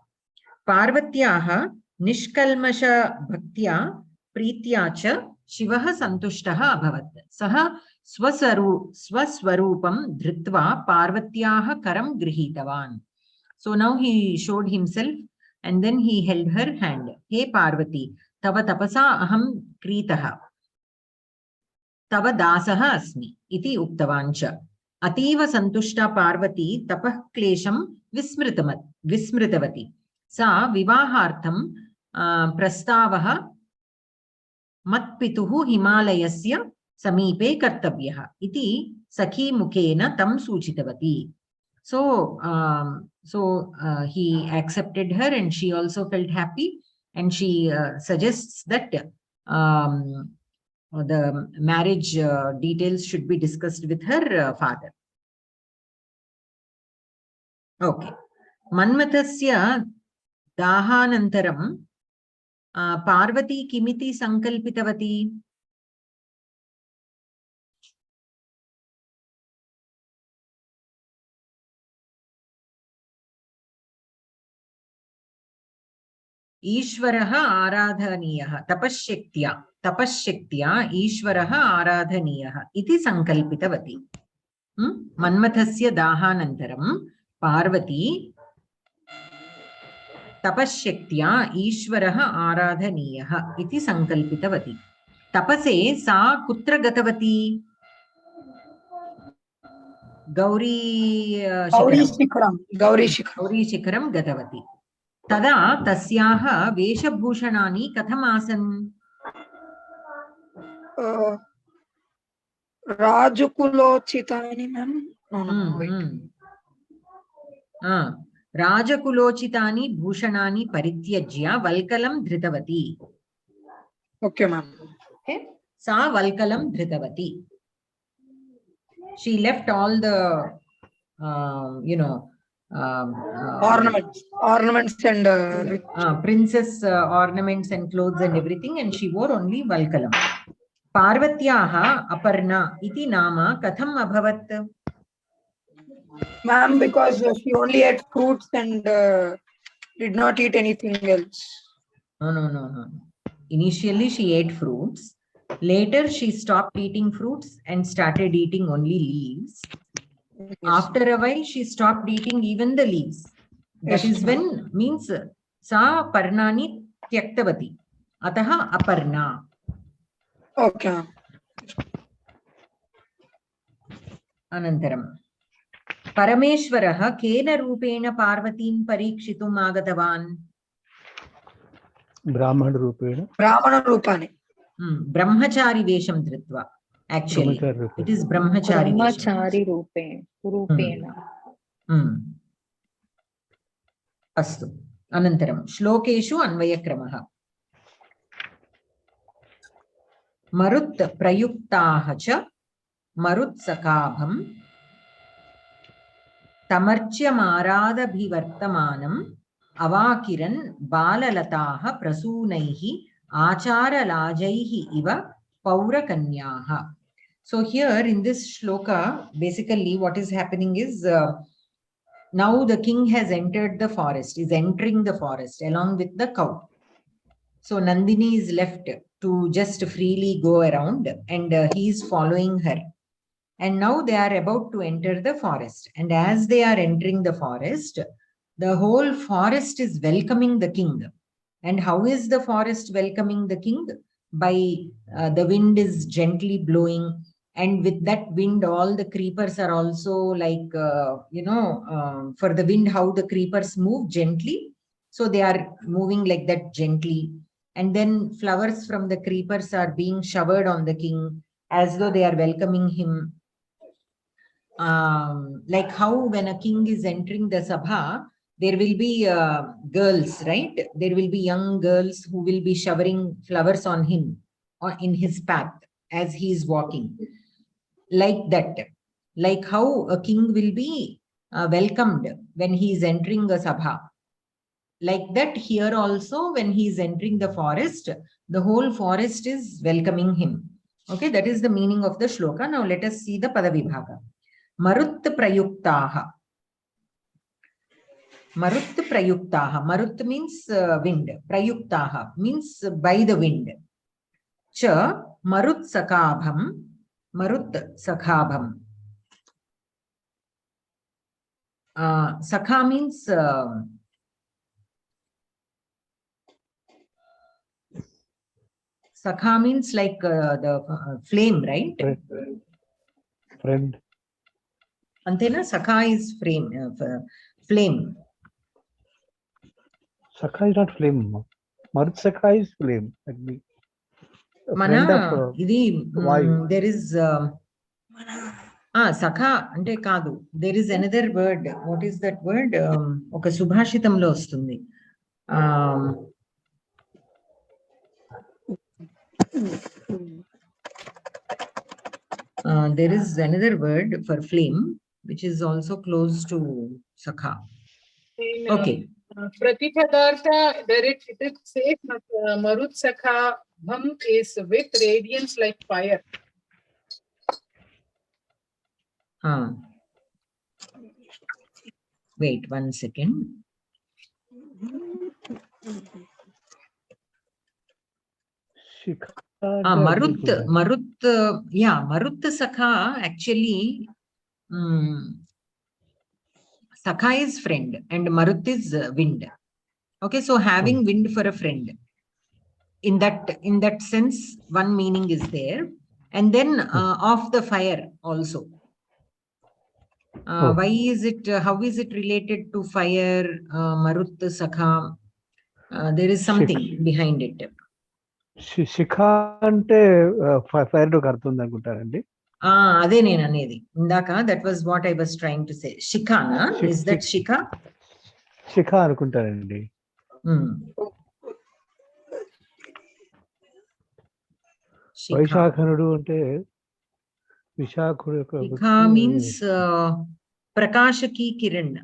Parvatyaha nishkalmasha bhaktya pritya cha shivaha santushtaha abhavat. Saha swaswarupam dhritva parvatyaha karam grihitavan. So now he showed himself and then he held her hand. He Parvati, tava tapasa aham kritaha. Tava dasaha asmi. Iti uktavancha. Ativa santushta Parvati tapah klesham vismritavati. Sa vivahartham prastavaha matpituhu himalayasya samipe kartavyaha. Iti sakhi mukhena tam suchitavati. So he accepted her and she also felt happy, and she suggests that the marriage details should be discussed with her father. Okay. Manmathasya dahanantaram Parvati kimiti sankalpitavati. Ishvaraha aradhaniyah tapasyaktya Ishvaraha aradhaniyah iti sankalpitavati. Manmathasya dahanantaram Parvati tapasyaktya Ishvaraha aradhaniyah iti sankalpitavati. Tapase sa kutra gatavati. Gauri Shikaram. Gauri Shikaram Gatavati. Tada tasyaha veshabhushanani katham asan? Rajakulochitani, ma'am. No, wait. Rajakulochitani bhushanani parityajya valkalam dhritavati. Okay, ma'am. Okay. Sa valkalam dhritavati. She left all the, ornaments and princess ornaments and clothes and everything, and she wore only valkalam. Parvatyaha aparna iti nama katham abhavat? Ma'am, because she only ate fruits and did not eat anything else. No. Initially, she ate fruits. Later, she stopped eating fruits and started eating only leaves. Yes. After a while, she stopped eating even the leaves. That is when means sa parnani tyaktavati. Ataha aparna. Okay. Anantaram. Parameshwaraha kena rupena parvatim parikshitum agatavan? Brahmana rupena. Brahmana rupane. Brahmachari vesham dhritva. Actually, it is brahmachari. Brahmachari rupena. Astu. Anantaram. Shlokeshu anvayakramaha. Marut prayuktaha cha marut sakabham tamarchya marada bhivartamanam avakiran balalataha prasunaihi achara lajaihi iva paurakanyaha. So here in this shloka, basically what is happening is now the king has entered the forest, is entering the forest along with the cow. So Nandini is left to just freely go around, and he is following her. And now they are about to enter the forest. And as they are entering the forest, the whole forest is welcoming the king. And how is the forest welcoming the king? By the wind is gently blowing. And with that wind, all the creepers are also like, for the wind, how the creepers move gently. So they are moving like that gently. And then flowers from the creepers are being showered on the king as though they are welcoming him. Like how when a king is entering the sabha, there will be girls, right? There will be young girls who will be showering flowers on him or in his path as he is walking. Like that. Like how a king will be welcomed when he is entering a sabha. Like that here also, when he is entering the forest, the whole forest is welcoming him. Okay, that is the meaning of the shloka. Now let us see the Padavibhaga. Marut prayuktaha. Marut prayuktaha. Marut means wind. Prayuktaha means by the wind. Cha marut sakabham. Marut sakabham. Sakha means Sakha means like the flame, right? Friend. Antena Sakha is flame. Sakha is not flame. Marut Sakha is flame. Mana, there is Sakha ante kadu. There is another word. What is that word? Okay, Subhashitamlo vastundi. There is another word for flame, which is also close to Sakha. Okay. Pratipadartha, it says Marut Sakha Bham is with radiance like fire. Wait 1 second. Marut Sakha actually Sakha is friend and Marut is wind. Okay, so having wind for a friend. In that sense, one meaning is there. And then of the fire also. Why is it, how is it related to fire, Marut Sakha? There is something behind it. Shikha ante fire to kartunda ankuntarandi. Ade nenu anedi. Indaka, that was what I was trying to say. Shikha, na? Is that Shikha? Shikha anukuntarandi. Vaishakhanudu ante Vishakhudu yokka Shikha means Prakashaki Kiran.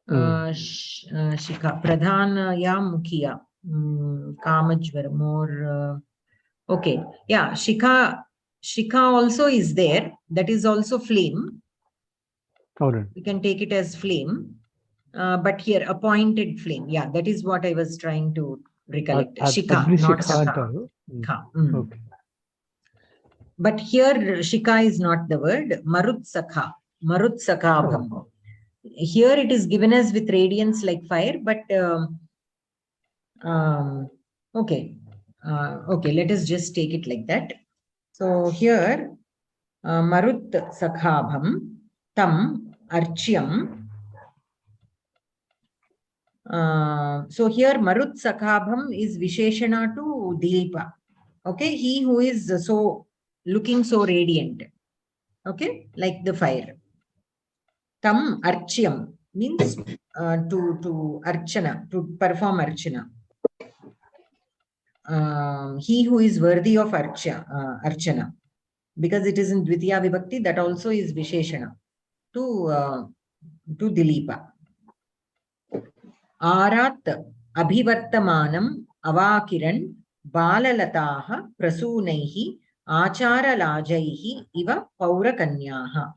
Shikha, Pradhanaya Mukhiya. Kamajvar, more. Okay, yeah, Shikha also is there. That is also flame. We can take it as flame. But here, appointed flame. Yeah, that is what I was trying to recollect. Shikha, not Sakha. Okay. But here, Shikha is not the word. Marut Sakha. Marut Sakhabham. Here it is given as with radiance like fire, but okay. Okay, let us just take it like that. So here, Marut Sakhabham, Tam Archyam. So here, Marut Sakhabham is Visheshana to Dileepa. Okay, he who is so looking so radiant. Okay, like the fire. Tam Archyam means to Archana, to perform Archana. He who is worthy of Archana. Because it is in Dvitiya Vibhakti, that also is Visheshana to Dileepa. Arat Abhivartamanam Avakiran Balalataha Prasunaihi Acharalajaihi Iva Paurakanyaha.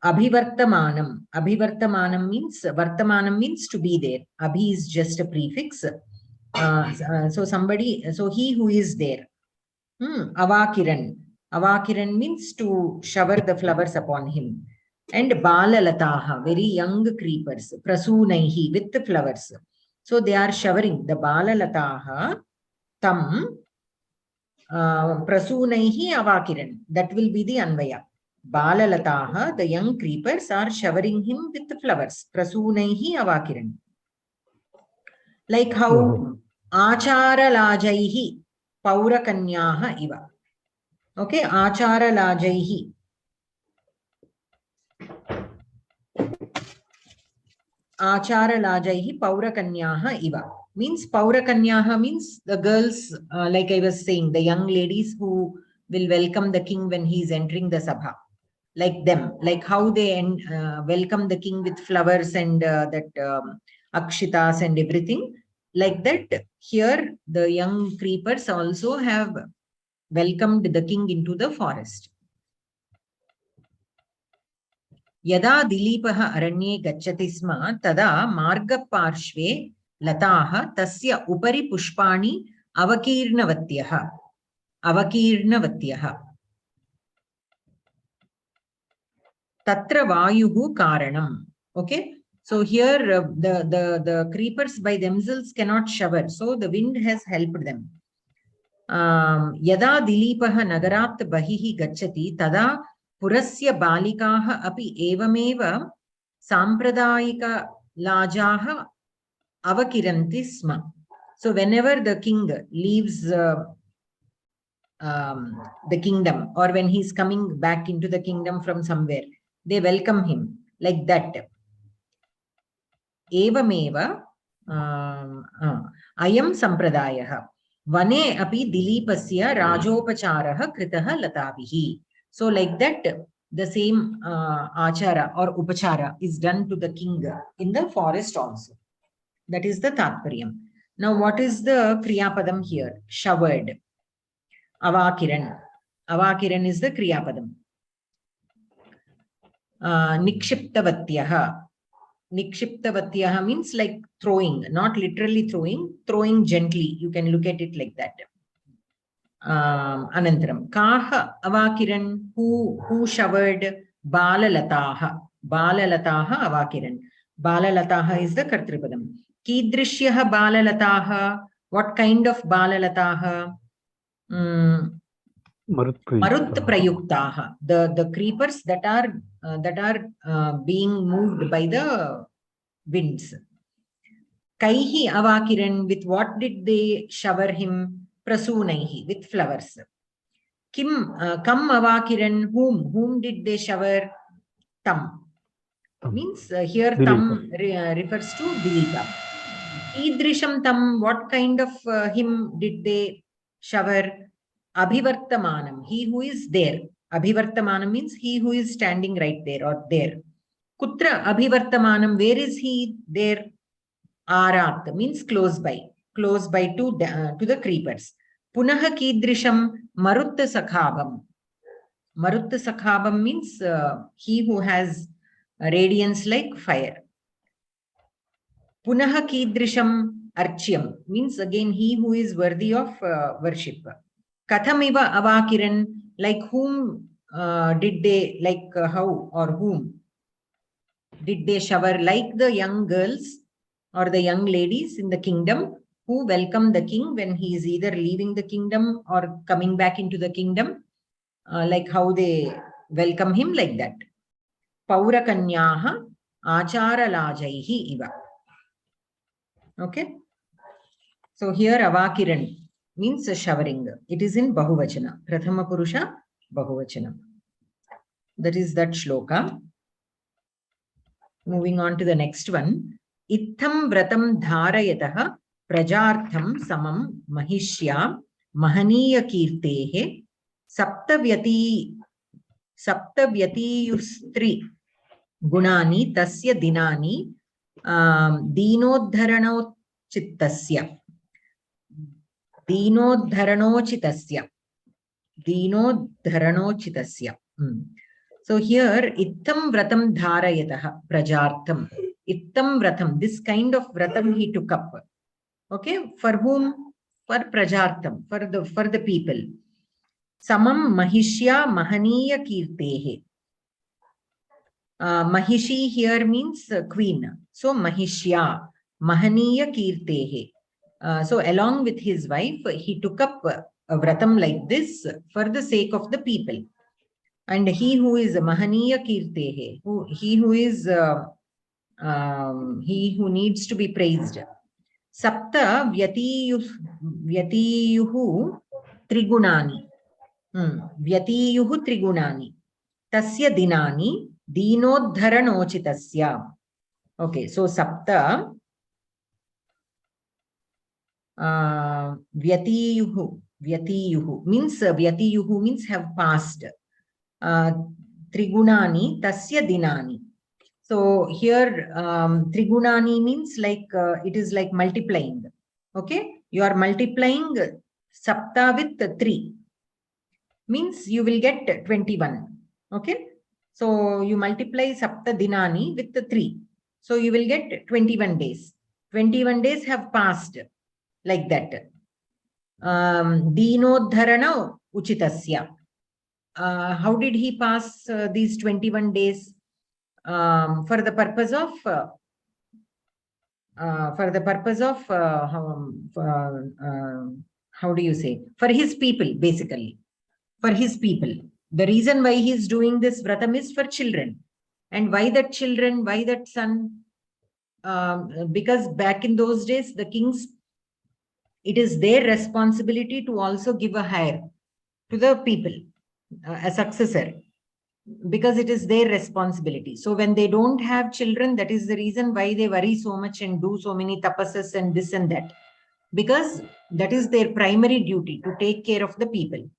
Abhivartamanam. Abhivartamanam means, Vartamanam means to be there. Abhi is just a prefix. So somebody, so he who is there. Avakiran. Avakiran means to shower the flowers upon him. And Balalataha, very young creepers. Prasunaihi, with the flowers. So they are showering. The Balalataha, Tam, Prasunaihi Avakiran. That will be the Anvaya. Balalataha, the young creepers, are showering him with the flowers. Prasunaihi Avakiran. Like how Acharalajaihi Paurakanyaha Iva. Okay, Acharalajaihi. Acharalajaihi Paurakanyaha Iva. Means Paurakanyaha means the girls, like I was saying, the young ladies who will welcome the king when he is entering the Sabha. Like them, like how they welcome the king with flowers and that akshitas and everything. Like that, here the young creepers also have welcomed the king into the forest. Yada Dileepaha Aranye Gacchati Sma Tada Marga Parshve Lataha Tasya Upari Pushpani Avakirnavatyaha. Avakirnavatyaha. Tatra Vayuhu Karanam. Okay. So here the creepers by themselves cannot shower. So the wind has helped them. Yada Dileepaha Nagarat Bahihi Gacchati Tada Purasya Balikaha Api Evameva Sampradayika Lajaha Avakiranti Sma. So whenever the king leaves the kingdom, or when he is coming back into the kingdom from somewhere, they welcome him like that. Evameva Ayam Sampradayah Vane api Dileepasya Rajopacharaha Kritaha Latavihi. So like that, the same achara or upachara is done to the king in the forest also. That is the Tatparyam. Now what is the Kriyapadam here? Showered. Avakiran. Avakiran is the Kriyapadam. Nikshiptavatyaha. Nikshiptavatyaha means like throwing, not literally throwing, throwing gently. You can look at it like that. Anantaram. Kaha Avakiran, who showered? Balalataha. Balalataha Avakiran. Balalataha is the Kartripadam. Kidrishyaha Balalataha. What kind of Balalataha? Marut prayuktaha, the creepers that are being moved by the winds. Kaihi avakiran, with what did they shower him? Prasunaihi, with flowers. Kim kam avakiran, whom did they shower? Tam. Means here tam refers to Dilika. Idrisham tam, what kind of him did they shower? Abhivartamanam, he who is there. Abhivartamanam means he who is standing right there or there. Kutra abhivartamanam, where is he there? Arat means close by to the creepers. Punaha kidrisham marut sakhabam. Marut sakhabam means he who has radiance like fire. Punaha kidrisham archyam means again he who is worthy of worship. Kathamiva avakiran, like whom did they, like how or whom did they shower? Like the young girls or the young ladies in the kingdom who welcome the king when he is either leaving the kingdom or coming back into the kingdom, like how they welcome him, like that. Paurakanyaha acharalajaihi iva. Okay. So here avakiran means showering. It is in bahuvachana. Prathama purusha bahuvachana. That is that shloka. Moving on to the next one. Itham vratam dharayataha prajartham samam mahishya mahaniya kirtehe saptavyatiyustri gunani tasya dinani dinodharanocittasya. So here, ittam vratam dharayataha prajartham. Ittam vratam, this kind of vratam he took up. Okay, for whom? For prajartham, for the people. Samam mahishya mahaniya kirtehe. Mahishi here means queen. So mahishya mahaniya kirtehe. So along with his wife, he took up a vratam like this for the sake of the people. And he who is mahaniya kirtehe, he who needs to be praised. Sapta vyatiyuhu trigunani. Vyatiyuhu trigunani. Tasya dinani dinodharanocitasya. Okay, so sapta vyatiyuhu means have passed. Trigunani tasya dinani. So here trigunani means like it is like multiplying. Okay, you are multiplying sapta with 3 means you will get 21. Okay, so you multiply sapta dinani with 3, so you will get 21 days. 21 days have passed, like that. Dinodharana uchitasya. How did he pass these 21 days? For the purpose of how do you say? For his people, basically. For his people. The reason why he is doing this vratam is for children. And why that children? Why that son? Because back in those days, the kings, it is their responsibility to also give a heir to the people. A successor, because it is their responsibility. So when they don't have children, that is the reason why they worry so much and do so many tapasas and this and that, because that is their primary duty, to take care of the people.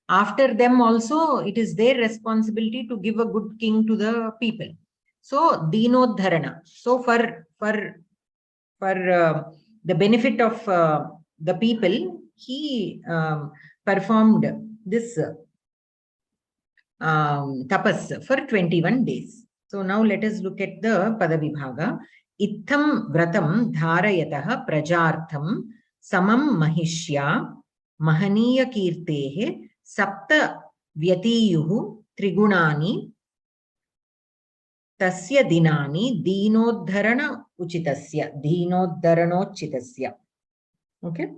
After them also, it is their responsibility to give a good king to the people. So dinodharana. So for the benefit of the people, he performed this tapas for 21 days. So now let us look at the Padavibhaga. Itham vratam dharayataha prajartham samam mahishya mahaniya kirtehe sapta vyatiyuhu trigunani tasya dinani dinodharana uchitasya. Dinodharanochitasya. Okay.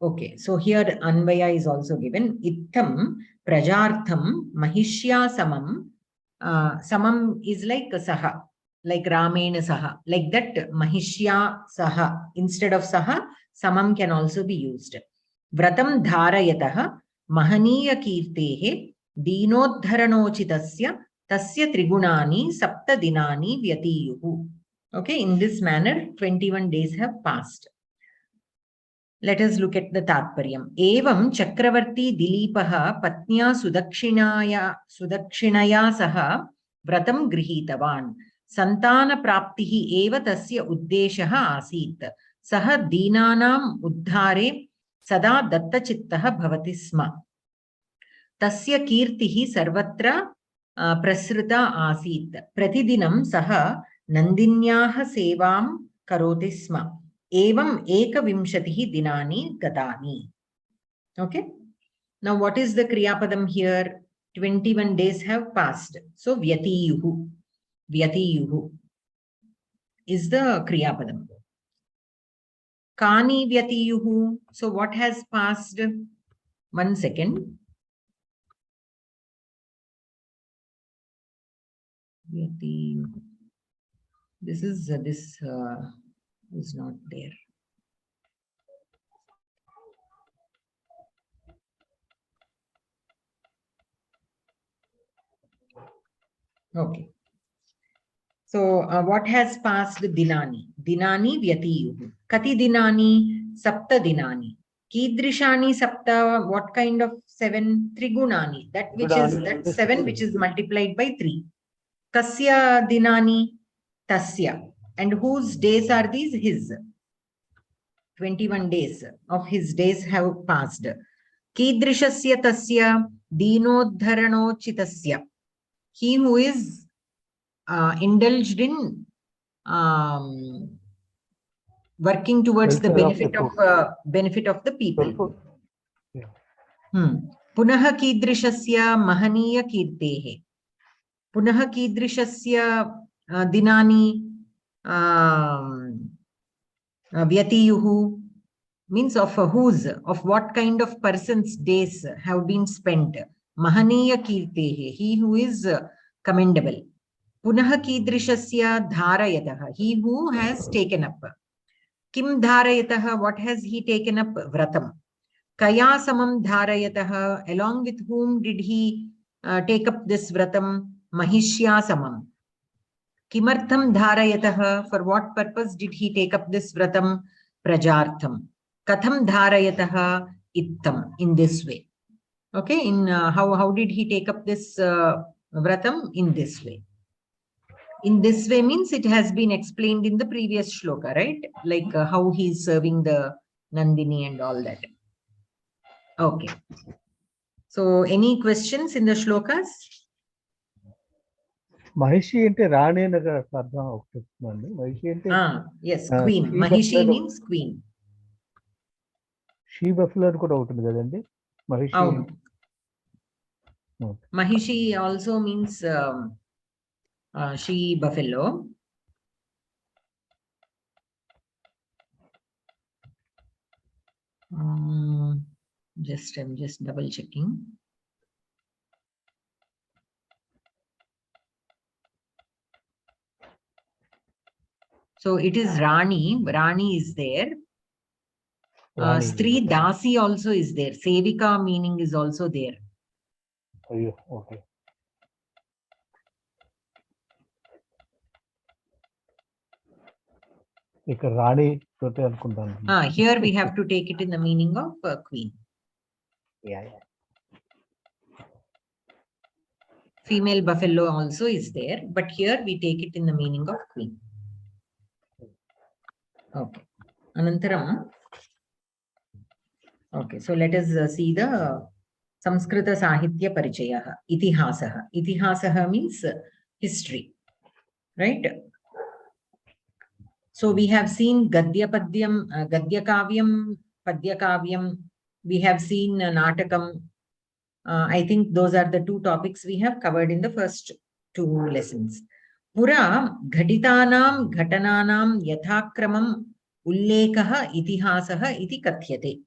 Okay, so here Anvaya is also given. Ittam prajartham mahishya samam. Samam is like saha, like Ramena saha. Like that, mahishya saha. Instead of saha, samam can also be used. Vratam dharayataha mahaniya kirtehe dinodharanochitasya tasya trigunani sapta dinani vyatiyuhu. Okay, in this manner, 21 days have passed. Let us look at the Tatparyam. Evam Chakravarti Dilipaha Patnya Sudakshinaya Saha Vratam Grihitavan. Santana Praptihi Eva Tasya Uddeshaha Asit. Saha Dinanam Uddhare Sada Dattachittaha Bhavati Sma. Tasya Kirtihi Sarvatra Prasrita Asit. Pratidinam Saha Nandinyaha Sevam Karoti Sma. Evam ekavimshatihi dinani gadani. Okay. Now, what is the Kriyapadam here? 21 days have passed. So, vyatiyuhu. Vyatiyuhu is the Kriyapadam. Kani vyatiyuhu. So, what has passed? 1 second. Vyatiyuhu. This is not there. Okay. So, what has passed? Dinani. Dinani vyatiyuhu. Kati dinani? Sapta dinani. Kidrishani sapta, what kind of 7? Trigunani. That which is that 7 which is multiplied by 3. Kasya dinani? Tasya. And whose days are these? His. 21 days of his days have passed. Kidrishasya tasya dinodharanochitasya. He who is indulged in working towards the benefit of the people. Punaha kidrishasya mahaniya kirtehe. Punaha kidrishasya dinani vyatiyuhu means of whose, of what kind of person's days have been spent. Mahaniya kirtehe, he who is commendable. Punaha kidrishasya dharayataha, he who has taken up. Kim dharayataha, what has he taken up? Vratam. Kaya samam dharayataha, along with whom did he take up this vratam? Mahishya samam. Kimartham dharayataha, for what purpose did he take up this vratam? Prajartham. Katham dharayataha? Ittam, in this way. Okay, in how did he take up this vratam? In this way. In this way means it has been explained in the previous shloka, right? Like how he is serving the Nandini and all that. Okay. So, any questions in the shlokas? Mahishi ante Rani naga ardham avutundandi. Mahishi ante yes, queen. Mahishi means queen. She buffalo kuda avutundi kadandi. Mahishi. Mahishi also means she buffalo. I'm just double checking. So it is Rani. Rani is there. Stri Dasi also is there. Sevika meaning is also there. Okay. Rani, here we have to take it in the meaning of queen. Yeah. Female buffalo also is there, but here we take it in the meaning of queen. Okay. Anantaram. Okay, so let us see the Samskrita Sahitya Parichayaha, Itihasaha. Itihasaha means history, right? So we have seen Gadya Padyam, Gadya Kavyam, Padya Kavyam. We have seen Natakam. I think those are the 2 topics we have covered in the first 2 lessons. Pura Ghaditanam Ghatananam Yathakramam Ullekaha Itihasaha iti Kathyate.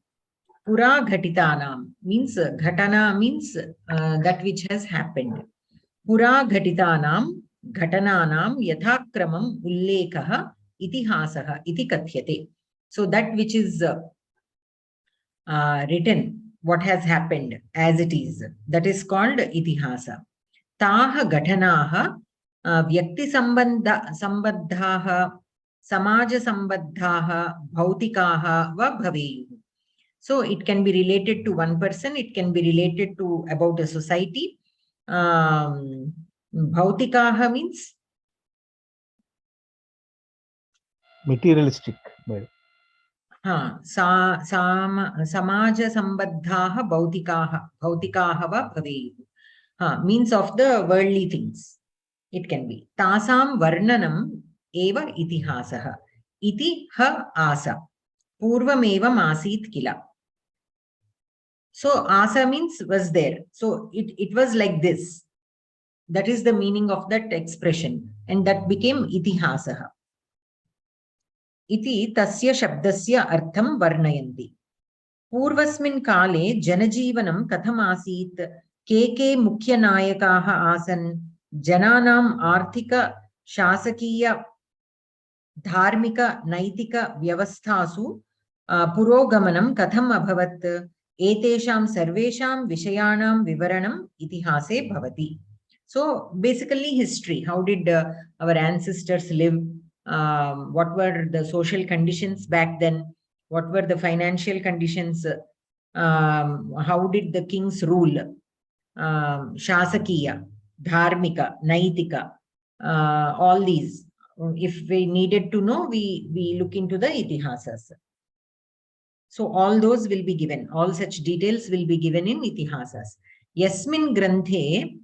Pura Ghatitanam means Ghatana means that which has happened. Pura Ghatitanam Ghatananam Yathakramam Ullekaha Itihasaha Iti Kathyate. So that which is written, what has happened as it is, that is called Itihasa. Taha Ghatanaha Vyakti Sambandhaha Samaja Sambandhaha Bhautikaha Va Bhaveyu. So it can be related to one person, it can be related to about a society. Bhautikaha means materialistic. Samaja Sambandhaha Bhautikaha Va Bhaveyu. Means of the worldly things. It can be. Tasam Varnanam Eva Itihasaha. Iti ha asa. Purvamevam asit kila. So asa means was there. So it was like this. That is the meaning of that expression. And that became Itihasaha. Iti tasya shabdasya artham varnayanti. Purvasmin kale janajivanam katham asit. Ke mukhya nayakaha asan. Jananam arthika shasakiya dharmika naitika vyavasthasu purogamanam katham abhavat. Etesham sarvesham vishayanam vivaranam itihase bhavati. So basically history. How did our ancestors live? What were the social conditions back then? What were the financial conditions? How did the kings rule? Shasakiya, Dharmika, Naitika, all these. If we needed to know, we look into the Itihasas. So all those will be given. All such details will be given in Itihasas. Yasmin granthe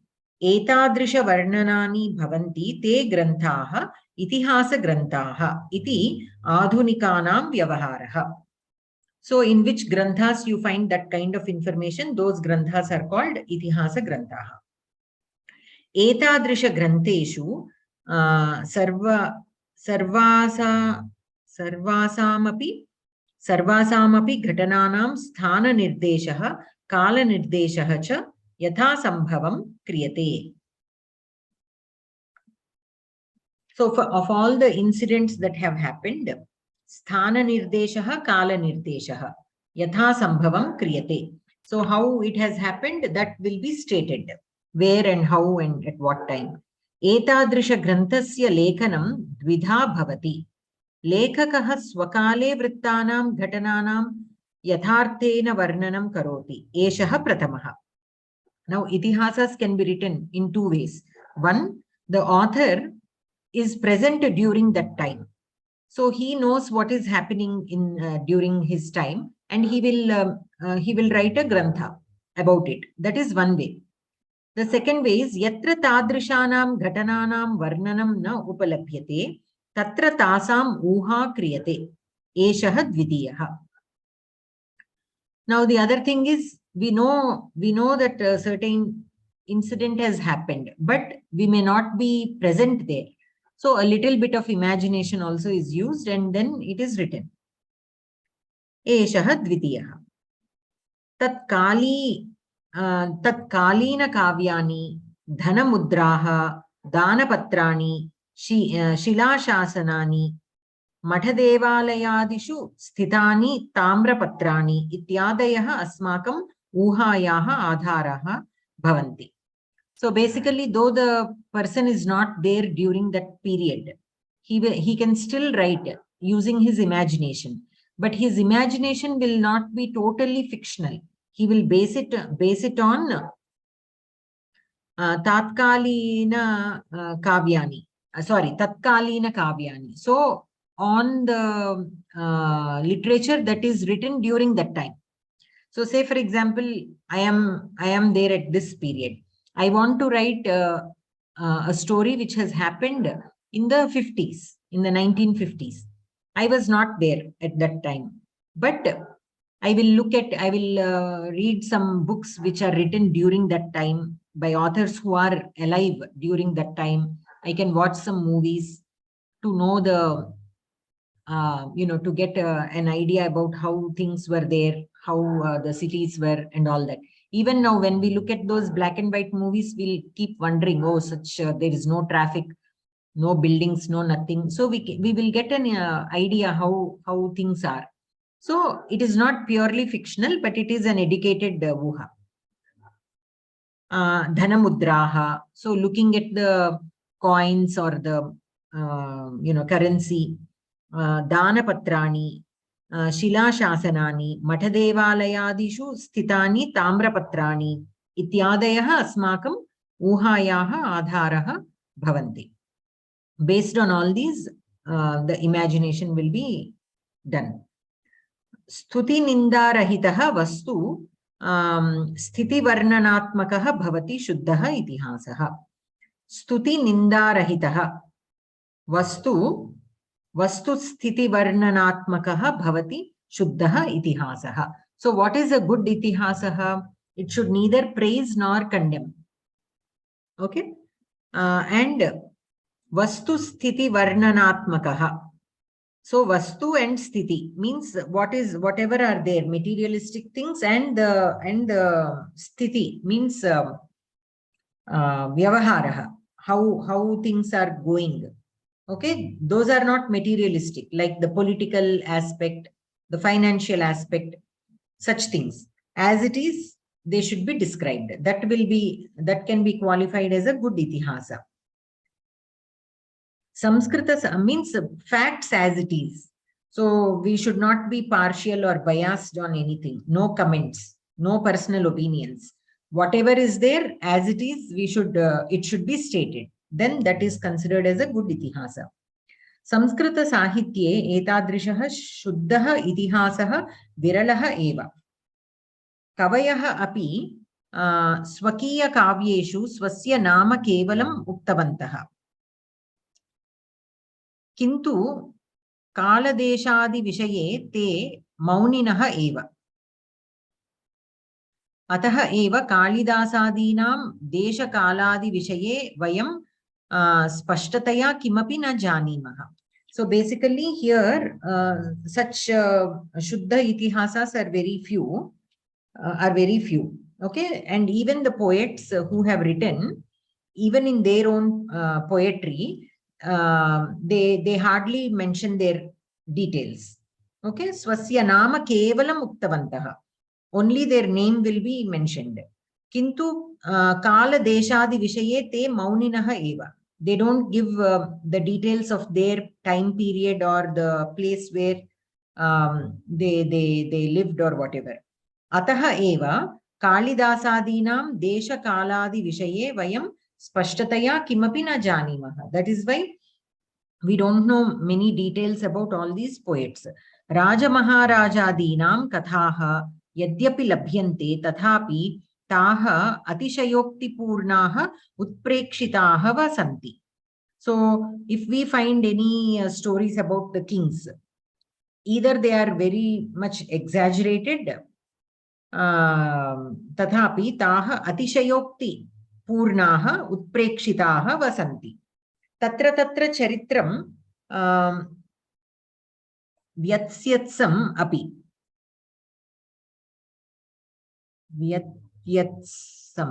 etadrisha varnanani bhavanti te granthaha itihasa granthaha iti adhunikanam vyavaharaha. So in which granthas you find that kind of information, those granthas are called itihasa granthaha. Etadrisha granteshu sarvasamapi ghatananam sthana nirdeshaha kala nirdeshaha cha yatha sambhavam kriyate. So of all the incidents that have happened, sthana nirdeshaha kala nirdeshaha yatha sambhavam kriyate. So how it has happened, that will be stated. Where and how and at what time. Etadrisha granthasya lekhanam dvidha bhavati. Lekhakah swakale vrittanam ghatananam yatharthena varnanam karoti. Eshaha pratamaha. Now itihasas can be written in two ways. One, the author is present during that time. So he knows what is happening in during his time, and he will write a grantha about it. That is one way. The second way is yatra tadrishanam ghatananam varnanam na upalabhyate tatra tasam uha kriyate eshaha dvidiyaha. Now the other thing is we know that a certain incident has happened, but we may not be present there. So a little bit of imagination also is used, and then it is written. Eshaha dvidiyaha. Tatkalina kavyani dhanamudraha danapatrani shilashasanani mathadevalayadishu sthitani tamrapatrani ityadayaha asmakam uhayaha adharaha bhavanti. So basically, though the person is not there during that period, he can still write using his imagination, but his imagination will not be totally fictional. He will base it on tatkalina kavyani. Tatkalina kavyani. So on the literature that is written during that time. So say for example, I am there at this period. I want to write a story which has happened in the 50s, in the 1950s. I was not there at that time, but I will read some books which are written during that time by authors who are alive during that time. I can watch some movies to know the, to get an idea about how things were there, how the cities were and all that. Even now, when we look at those black and white movies, we'll keep wondering, oh, such there is no traffic, no buildings, no nothing. So we will get an idea how things are. So it is not purely fictional, but it is an educated vuha. Dhanamudraha. So looking at the coins or the currency, Danapatrani, Shila Shasanani, Matadevalayadishu Sthitani Tamrapatrani, Ityadayaha Asmakam Uhayaha Adharaha Bhavanti. Based on all these, the imagination will be done. Stuti Nindarahitaha Vastu Sthiti Varnanatmakaha Bhavati Shuddhaha Itihasaha. Stuti Nindarahitaha Vastu Sthiti Varnanatmakaha Bhavati Shuddhaha Itihasaha. So what is a good Itihasaha? It should neither praise nor condemn. Okay? And Vastu Sthiti Varnanatmakaha. So Vastu and Sthiti means whatever are there, materialistic things, and the Sthiti means Vyavaharaha, how things are going. Okay, those are not materialistic, like the political aspect, the financial aspect, such things. As it is, they should be described. That can be qualified as a good Itihasa. Samskrita means facts as it is. So we should not be partial or biased on anything. No comments, no personal opinions. Whatever is there as it is, it should be stated. Then that is considered as a good itihasa. Samskrita sahitye etadrishaha shuddhaha itihasaha viralaha eva. Kavayaha api swakiya kavyeshu swasya nama kevalam uktavantaha. Kintu kaladeshadi vishaye te mauninaha eva. Ataha eva kalidasadinam desha kaladi vishaye vayam spashtataya kimapi na janimaha. So basically here such shuddha itihasas are very few. Okay, and even the poets who have written, even in their own poetry, they hardly mention their details. Okay, swasya nama kevalam uktavantaha. Only their name will be mentioned. Kintu kala deshadi vishaye te mauninaha eva. They don't give the details of their time period or the place where they lived or whatever. Ataha eva kalidasadinam desha kaladi vishaye vayam spashtataya kimapi na janimaha. That is why we don't know many details about all these poets. Raja Maharajadinam kathaha yadyapi labhyante tathapi taha atishayokti purnaha utprekshitaha vasanti. So if we find any stories about the kings, either they are very much exaggerated, tathapi taha atishayokti purnaha utprekshitaha vasanti. Tatra charitram vyatsyam api. Vyatyatsam.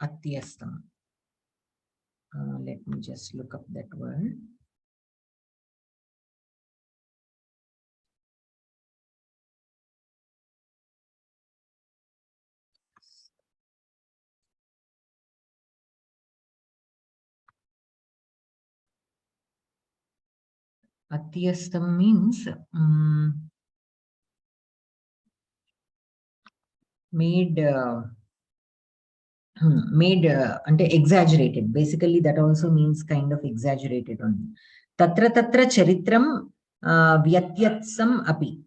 Atyastam. Let me just look up that word. Atyastam means made exaggerated. Basically, that also means kind of exaggerated only. Tatra charitram vyatyatsam api.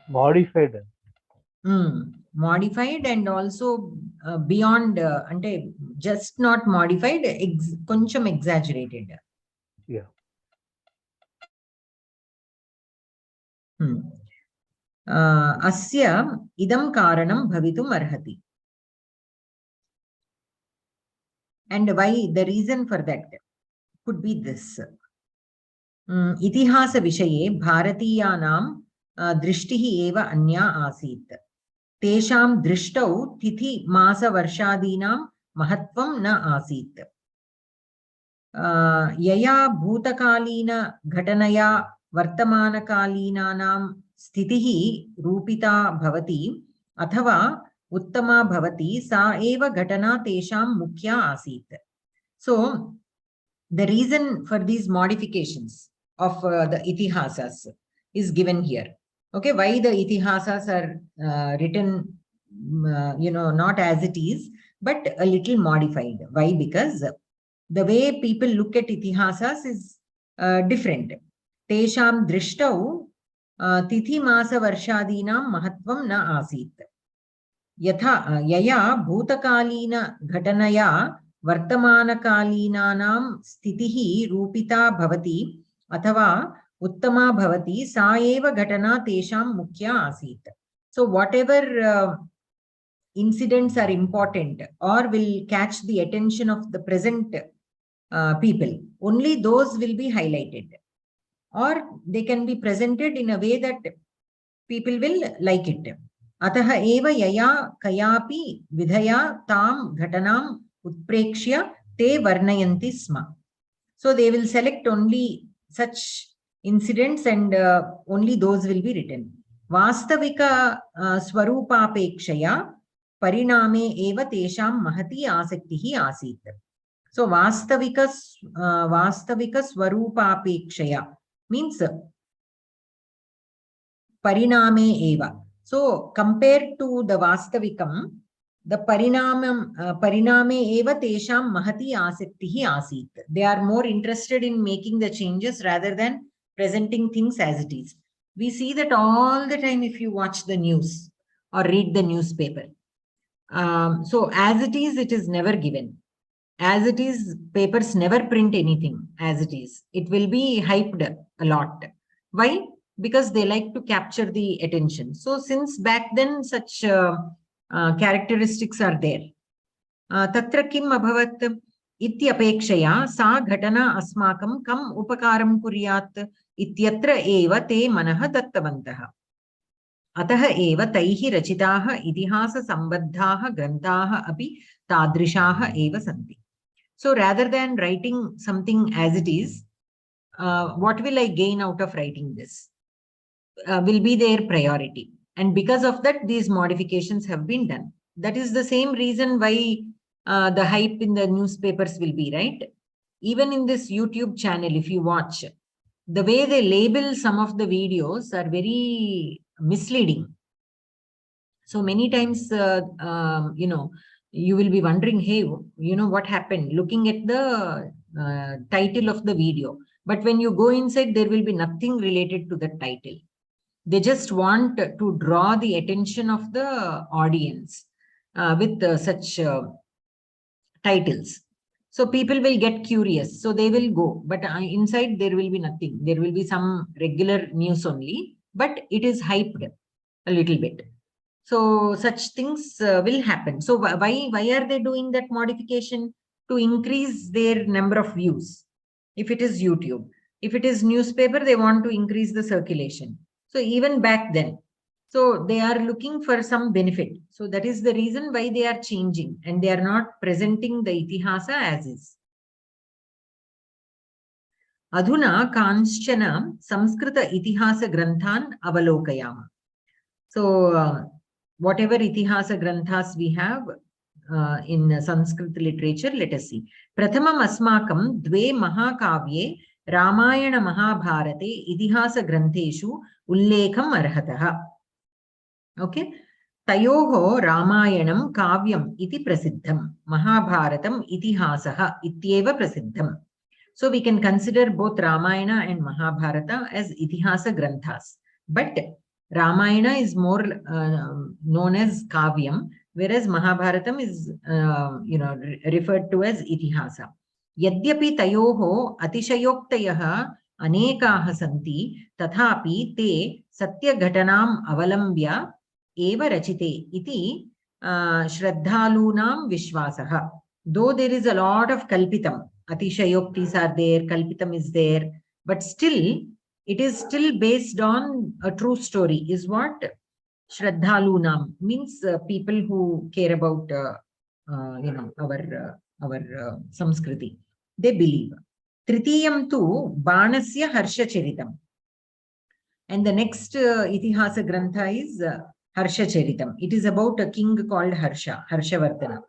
Modified. Modified and also beyond, just not modified, koncham exaggerated. Yeah. Asya idam karanam bhavitum arhati. And why? The reason for that could be this. Itihasa Vishaye Bharatiyanam Drishtihi Eva Anya Asit. Tesham Drishtau Tithi Masa Varshadinam Mahatvam Na Asit. Yaya Bhutakalina Ghatanaya Vartamanakalinaanam Sthitihi Rupita Bhavati Athava Uttama Bhavati Sa Eva Ghatana Tesham Mukhya Asit. So, the reason for these modifications of the itihasas is given here. Okay, why the itihasas are written, not as it is, but a little modified. Why? Because the way people look at itihasas is different. Tesham drishtau tithi masa varshadinam mahatvam na asit. Yatha yaya bhutakalina ghatanaya Vartamanakalinanam Sthitihi Rupita Bhavati Athava Uttama Bhavati Sa Eva Ghatana Tesham Mukhya Asit. So whatever incidents are important or will catch the attention of the present people, only those will be highlighted, or they can be presented in a way that people will like it. Ataha eva yaya kayapi vidhaya tam ghatanam utprekshya te varnayanti sma. So they will select only such incidents and only those will be written. Vastavika swarupapekshaya pariname eva tesham mahati asaktihi asit. So vastavika swarupapekshaya means pariname eva. So compared to the vastavikam, the pariname eva tesham mahati asaktihi asit. They are more interested in making the changes rather than presenting things as it is. We see that all the time if you watch the news or read the newspaper. So as it is never given. As it is, papers never print anything as it is. It will be hyped a lot. Why? Because they like to capture the attention. So since back then such characteristics are there. Tatra kim abhavat ityapekshaya sa ghatana asmakam kam upakaram kuryat ityatra eva te manaha dattavantaha. Ataha eva taihi rachitaha itihasa sambaddhaha grantaha api tadrishaha eva santi. So rather than writing something as it is, what will I gain out of writing this? Will be their priority. And because of that, these modifications have been done. That is the same reason why the hype in the newspapers will be, right? Even in this YouTube channel, if you watch, the way they label some of the videos are very misleading. So many times, you will be wondering, hey, what happened? Looking at the title of the video. But when you go inside, there will be nothing related to the title. They just want to draw the attention of the audience with such titles. So people will get curious. So they will go. But inside, there will be nothing. There will be some regular news only. But it is hyped a little bit. So such things will happen. So why are they doing that modification? To increase their number of views. If it is YouTube. If it is newspaper, they want to increase the circulation. So even back then, so they are looking for some benefit. So that is the reason why they are changing and they are not presenting the itihasa as is. Adhuna kanchana Samskrita itihasa granthan avalokayama. So whatever itihasa granthas we have in Sanskrit literature, let us see. Prathamam asmakam dve mahakavye Ramayana Mahabharate itihasa grantheshu ullekam arhataha. Okay. Tayoho Ramayanam kavyam iti prasiddham. Mahabharatam itihasaha ityeva prasiddham. So we can consider both Ramayana and Mahabharata as itihasa granthas. But Ramayana is more known as kavyam, whereas Mahabharatam is referred to as itihasa. Yadyapi tayoho atishayoktayaha anekaha santi tathapi te satya ghatanam avalambya eva rachite iti shraddhalunam vishwasaha. though there is a lot of kalpitam, atishayoktis are there, kalpitam is there, but still, it is still based on a true story, is what Shraddhalunam means, people who care about, our Samskriti. They believe. Tritiyam tu Banasya Harsha Charitam. And the next Itihasa Grantha is Harsha Charitam. It is about a king called Harsha, Harshavardhana.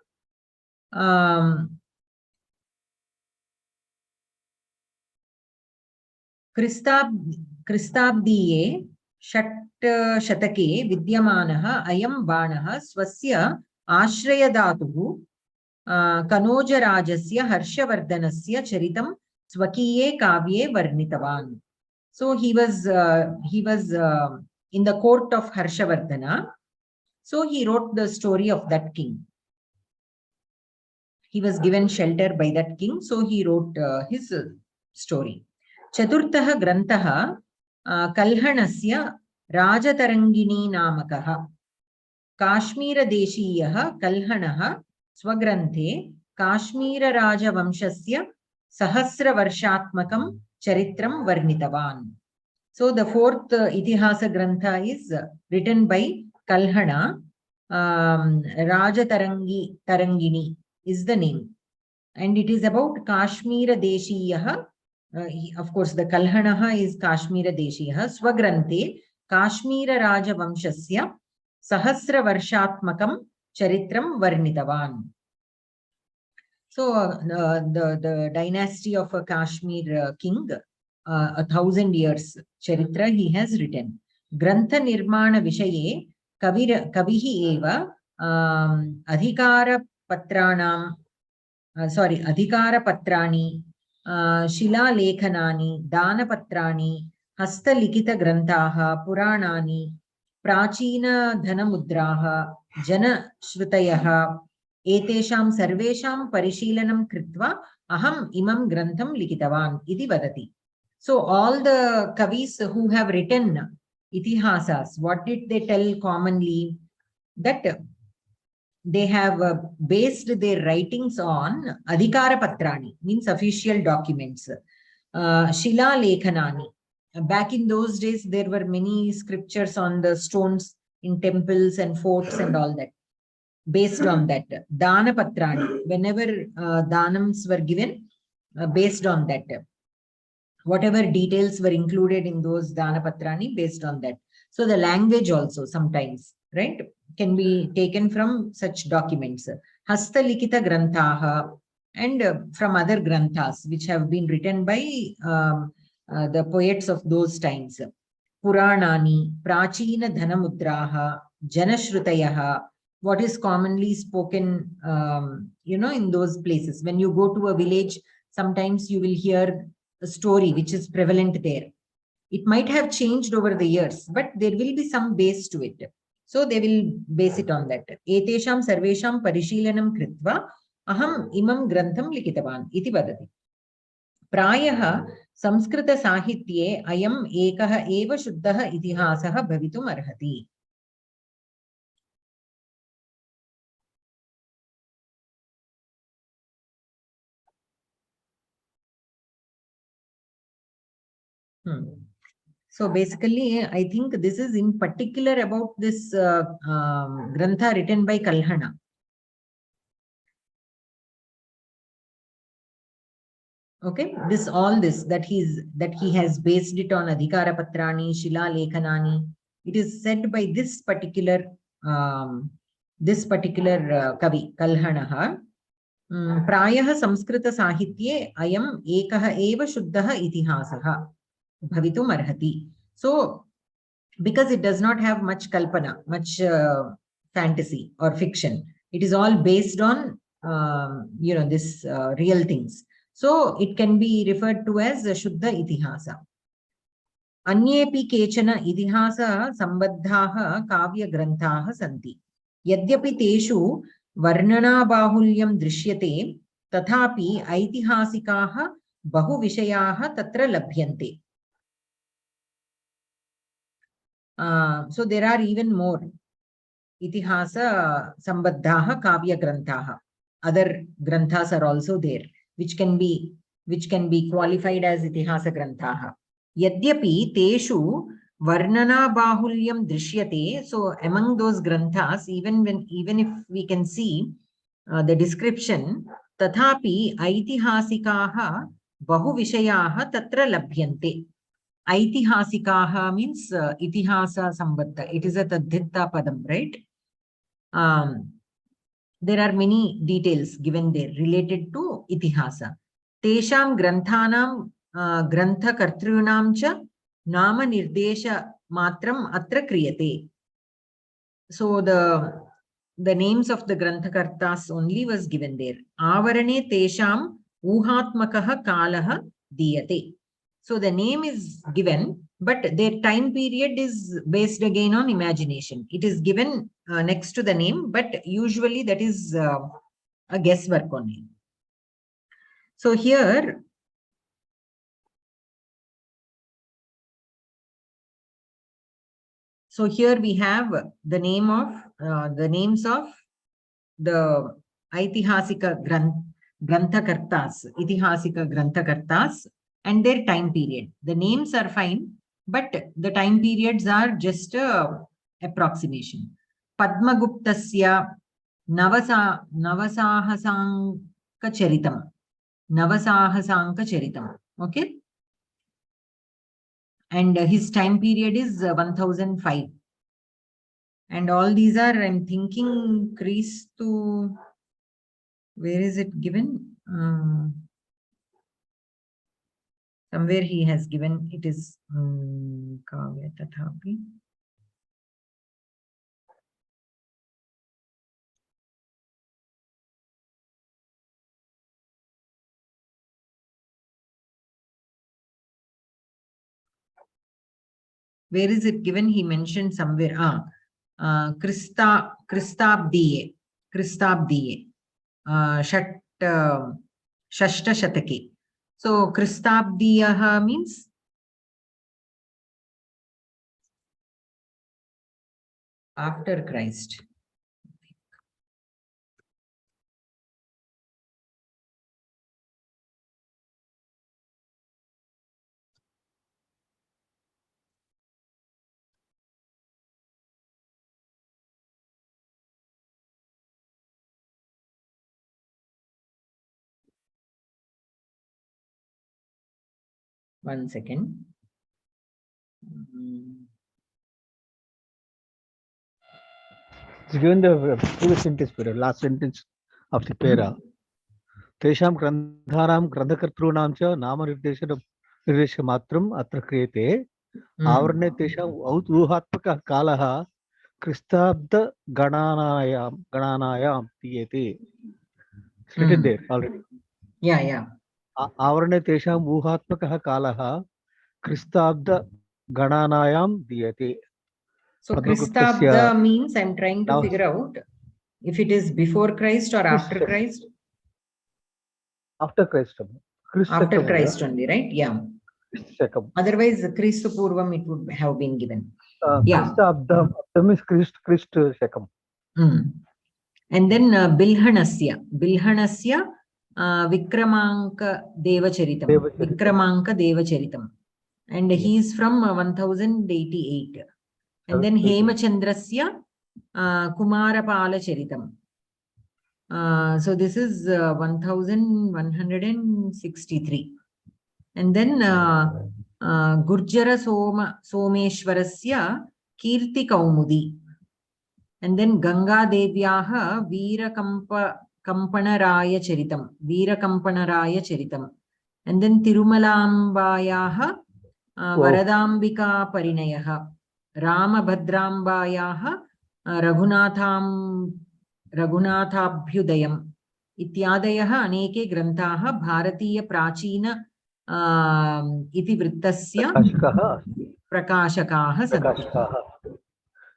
Kristabdiye Shat Shatake Vidyamanaha Ayam Banaha Swasya Ashrayadatuhu Kanojarajasya Harshavardhanasya Charitam Swakiye Kavye Varnitavan. So he was in the court of Harshavardhana. So he wrote the story of that king. He was given shelter by that king, so he wrote his story. Chaturtha Grantaha Kalhanasya Rajatarangini Namakaha Kashmira Deshiyaha Kalhanaha Swagranthe Kashmira Raja Vamshasya Sahasra Varshatmakam Charitram Varnitavan. So the fourth Itihasa Grantha is written by Kalhana. Tarangini is the name. And it is about Kashmira Deshiyaha. Of course, the Kalhanaha is Kashmira Deshiyaha. Swagranthe Kashmira Raja Vamshasya Sahasra Varshatmakam Charitram Varnitavan. So the dynasty of a Kashmir king, 1,000 years Charitra he has written. Grantha Nirmana Vishaye Kavihi Eva Adhikara Patrani Shila Lekhanani Dana Patrani Hasta Likita Grantaha Puranani Prachina Dhanamudraha Jana Shrutayaha Etesham Sarvesham Parishilanam Kritva Aham Imam Grantham Likitavan Iti Vadati. So all the Kavis who have written Itihasas, what did they tell commonly? That they have based their writings on Adhikara Patrani, means official documents. Shila Lekhanani. Back in those days, there were many scriptures on the stones in temples and forts and all that. Based on that. Dana Patrani. Whenever Danams were given, based on that. Whatever details were included in those Dana Patrani, based on that. So the language also sometimes, right, can be taken from such documents. Hasta Likita Granthaha, and from other Granthas which have been written by the poets of those times. Puranani, Prachina Dhanamudraha, Janashrutayaha, what is commonly spoken, in those places. When you go to a village, sometimes you will hear a story which is prevalent there. It might have changed over the years, but there will be some base to it. So they will base it on that. Etesham sarvesham parishilanam kritva aham imam grantham likitavan iti vadati. Prayaha Samskrita sahitye ayam ekaha eva shuddhaha itihasaha bhavitum arhati. So basically, I think this is in particular about this Grantha written by Kalhana. Okay, all this that he has based it on Adhikara Patrani, Shila Lekhanani. It is said by this particular Kavi Kalhanaha. Prayaha Samskrita Sahitye ayam ekaha eva shuddhaha itihasaha bhavitum arhati. So, because it does not have much kalpana, much fantasy or fiction, it is all based on this real things. So it can be referred to as Shuddha Itihasa. Anyepi kechana itihasa sambadhaha kavya granthaha santi. Yadyapi teshu varnana bahulyam drishyate tathapi aitihasikaha bahu vishayaha tatra labhyante. So there are even more itihasa sambadhaha kavya granthaha. other granthas are also there, which can be qualified as itihasa granthaha. Yadyapi teshu varnana bahulyam drishyate. So among those granthas, even if we can see the description, tathapi aitihasikaha bahu vishayaha tatra labhyante. Aitihasikaha means itihasa sambatta. It is a tadhitta padam, right? There are many details given there related to itihasa. Tesham granthanam grantha kartrunam cha nama nirdesha matram atra kriyate. So the names of the granthakartas only was given there. Avarane tesham uhatmakaha kalaha diyate. So the name is given, but their time period is based again on imagination. It is given next to the name, but usually that is a guesswork only. So here, we have the name of the names of the Aitihasika Granthakartas, Itihasika Granthakartas, and their time period. The names are fine, but the time periods are just approximation. Padmaguptasya Navasahasanka Charitam. Navasahasanka Charitam. Okay. And his time period is 1005. And all these are, I'm thinking, Christu, where is it given? Somewhere he has given, it is Kavya Tathapi. Where is it given? He mentioned somewhere. Kristabdiye. Shashta Shatake. So Kristabdiyaha means after Christ. One second. It's given the previous sentence, last sentence of the para. Tesham granthanam granthakartrunam cha nama nirdesha matram atra kriyate. Avarne tesham uhatmaka kalaha kristabda gananayam tiyate. It's written there already. Yeah. Avarne tesham uhatmaka kalaha kristabda gananayam diyate. So Kristabda means, I'm trying to figure out if it is before Christ or after Christ. After Christ. After Christ only, right? Yeah. Otherwise, Christu Purvam it would have been given. Kristabda means Christ Shakam. And then Bilhanasya Vikramanka Devacharitam. And he is from 1088. And then Hemachandrasya Kumarapala Charitam. So this is 1163. And then Gurjara Someshwarasya Kirti Kaumudi. And then Ganga Devyaha Kampanaraya Charitam. And then Tirumalambayaha Varadambika Parinayaha. Ramabhadrambayaha Raghunathabhyudayam. Ityadayaha aneke grantaha bharatiya prachina iti vrittasya prakashakaha santi.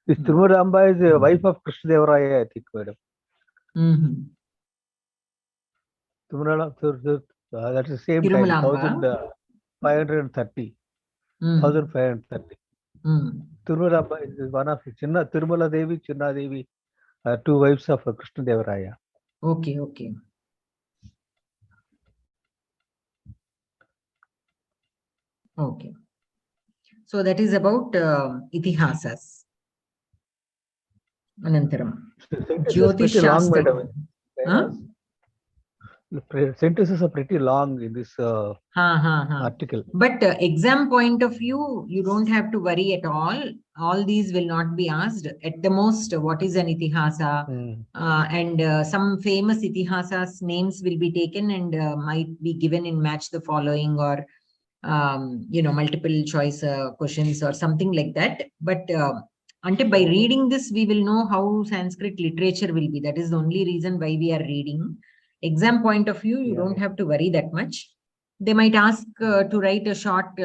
This Tirumalamba is the wife of Krishnadevaraya, I think, madam. That's the same time, 1530. 1530. Tirumalamba is one of Tirumala Devi, Chinna Devi, two wives of Krishnadevaraya. Okay, okay. Okay. So that is about itihasas. Anantaram. Jyotish pretty long, madam. Huh? The sentences are pretty long in this article. But exam point of view, you don't have to worry at all. All these will not be asked. At the most, what is an itihasa? And some famous itihasas names will be taken and might be given in match the following or multiple choice questions or something like that. But until by reading this, we will know how Sanskrit literature will be. That is the only reason why we are reading. Exam point of view, you don't have to worry that much. They might ask to write a short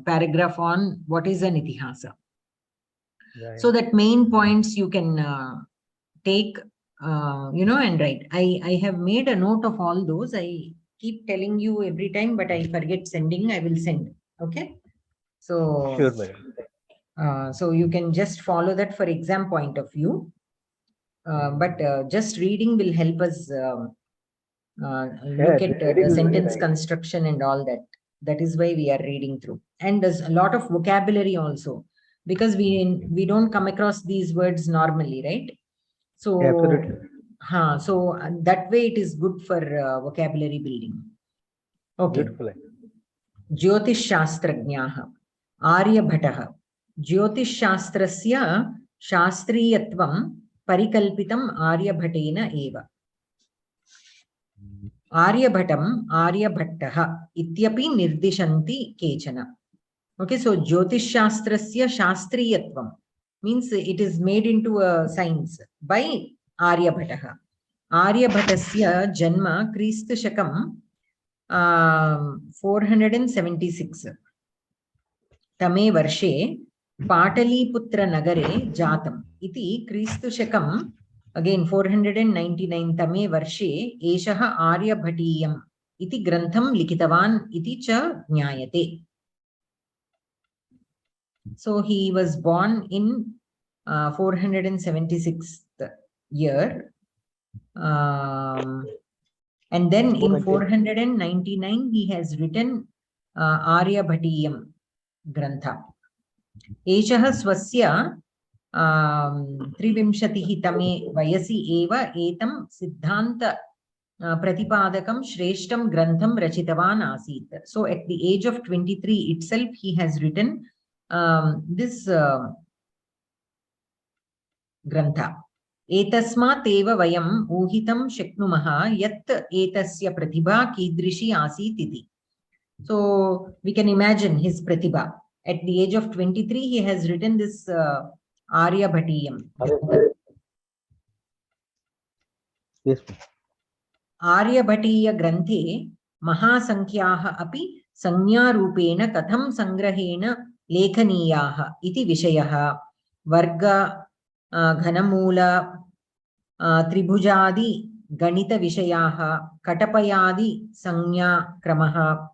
paragraph on what is an itihasa. So that main points you can take, and write. I have made a note of all those. I keep telling you every time, but I forget sending. I will send. Okay. So sure, madam. So you can just follow that for exam point of view. But just reading will help us look at the sentence construction and all that. That is why we are reading through. And there's a lot of vocabulary also, because we don't come across these words normally, right? So, absolutely. So that way it is good for vocabulary building. Okay. Beautiful. Jyotish Shastrajnaha Aryabhataha Jyotish Shastrasya Shastriyatvam Parikalpitam Aryabhatena eva. Aryabhatam Aryabhattaha Ityapi Nirdishanti Kechana. Okay, so Jyotish Shastrasya Shastriyatvam means it is made into a science by Aryabhataha. Aryabhatasya Janma Kristu Shakam 476 Tame Varshe Pataliputra Nagare Jatam Iti Kristu Shakam again 499 Tame Varshe Eshaha Aryabhatiyam Iti Grantham Likitavan Iti Cha Jnayate. So he was born in 476th year. And then in 499, he has written Aryabhatiyam Grantha. Eshaha swasya Trivimshatihi tame vayasi eva etam siddhanta Pratipadakam Shreshtam Grantham Rachitavan Asit. So at the age of 23 itself, he has written this Grantha. Etasmat eva vayam uhitam shaknumaha yat etasya pratibha kidrishi asititi. So we can imagine his pratibha. At the age of 23, he has written this Aryabhatiyam. Yes. Aryabhatiya Granthe Mahasankyaha api Sanyarupena Katham Sangrahena Lekhaniyaha iti Vishayaha Varga Ghanamula Tribhujadi Ganita Vishayaha Katapayadi Sanya Kramaha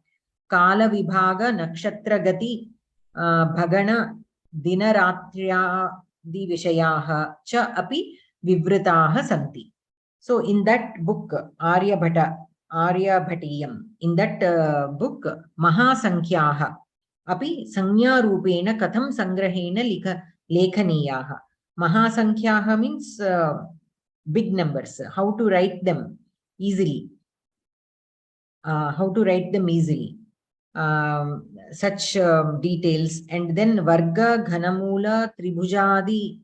Kala Vibhaga Nakshatra Gati Bhagana Dinaratriyadi Vishayaha Cha api Vivritaha Santi. So in that book, Aryabhatiyam, in that book, Mahasankyaha, api Sanyarupena Katham Sangrahena Lekhaniyaha. Mahasankyaha means big numbers, how to write them easily. Such details. And then Varga, Ghanamula, Tribhujadi,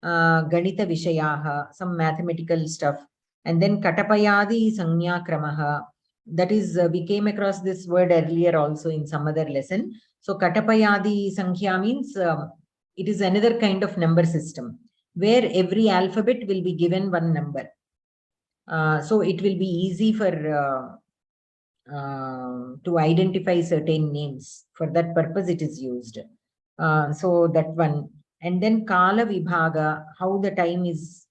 Ganita Vishayaha, some mathematical stuff. And then Katapayadi Sanya Kramaha. That is, we came across this word earlier also in some other lesson. So Katapayadi Sankhya means it is another kind of number system where every alphabet will be given one number. So it will be easy for to identify certain names. For that purpose it is used. So that one. And then Kala Vibhaga, how the time is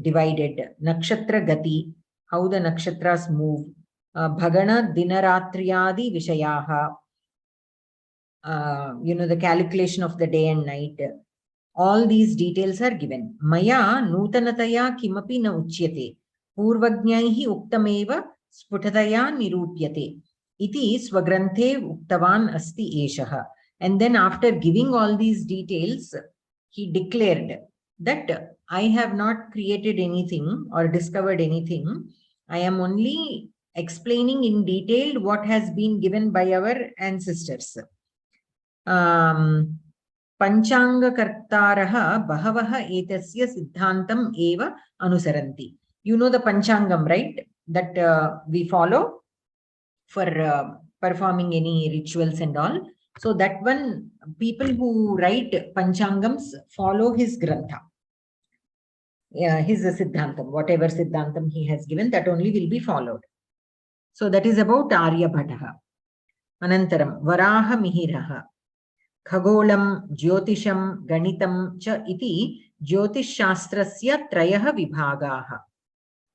divided. Nakshatra Gati, how the nakshatras move. Bhagana Dinaratriyadi Vishayaha, the calculation of the day and night. all these details are given. Maya nutanataya kimapi na uchyate. Purvajnaihi uktameva sputataya nirupyate. Iti swagranthe uktavan asti eshaha. And then after giving all these details, he declared that I have not created anything or discovered anything. I am only explaining in detail what has been given by our ancestors. Panchanga kartaraha bahavaha etasya siddhantam eva anusaranti. You know the Panchangam, right? That we follow for performing any rituals and all. So that one, people who write Panchangams follow his grantha. His siddhantam, whatever siddhantam he has given, that only will be followed. So that is about Aryabhataha. Anantaram, Varaha Mihiraha. Khagolam, Jyotisham, Ganitam cha iti Jyotish Shastrasya Trayaha Vibhagaha.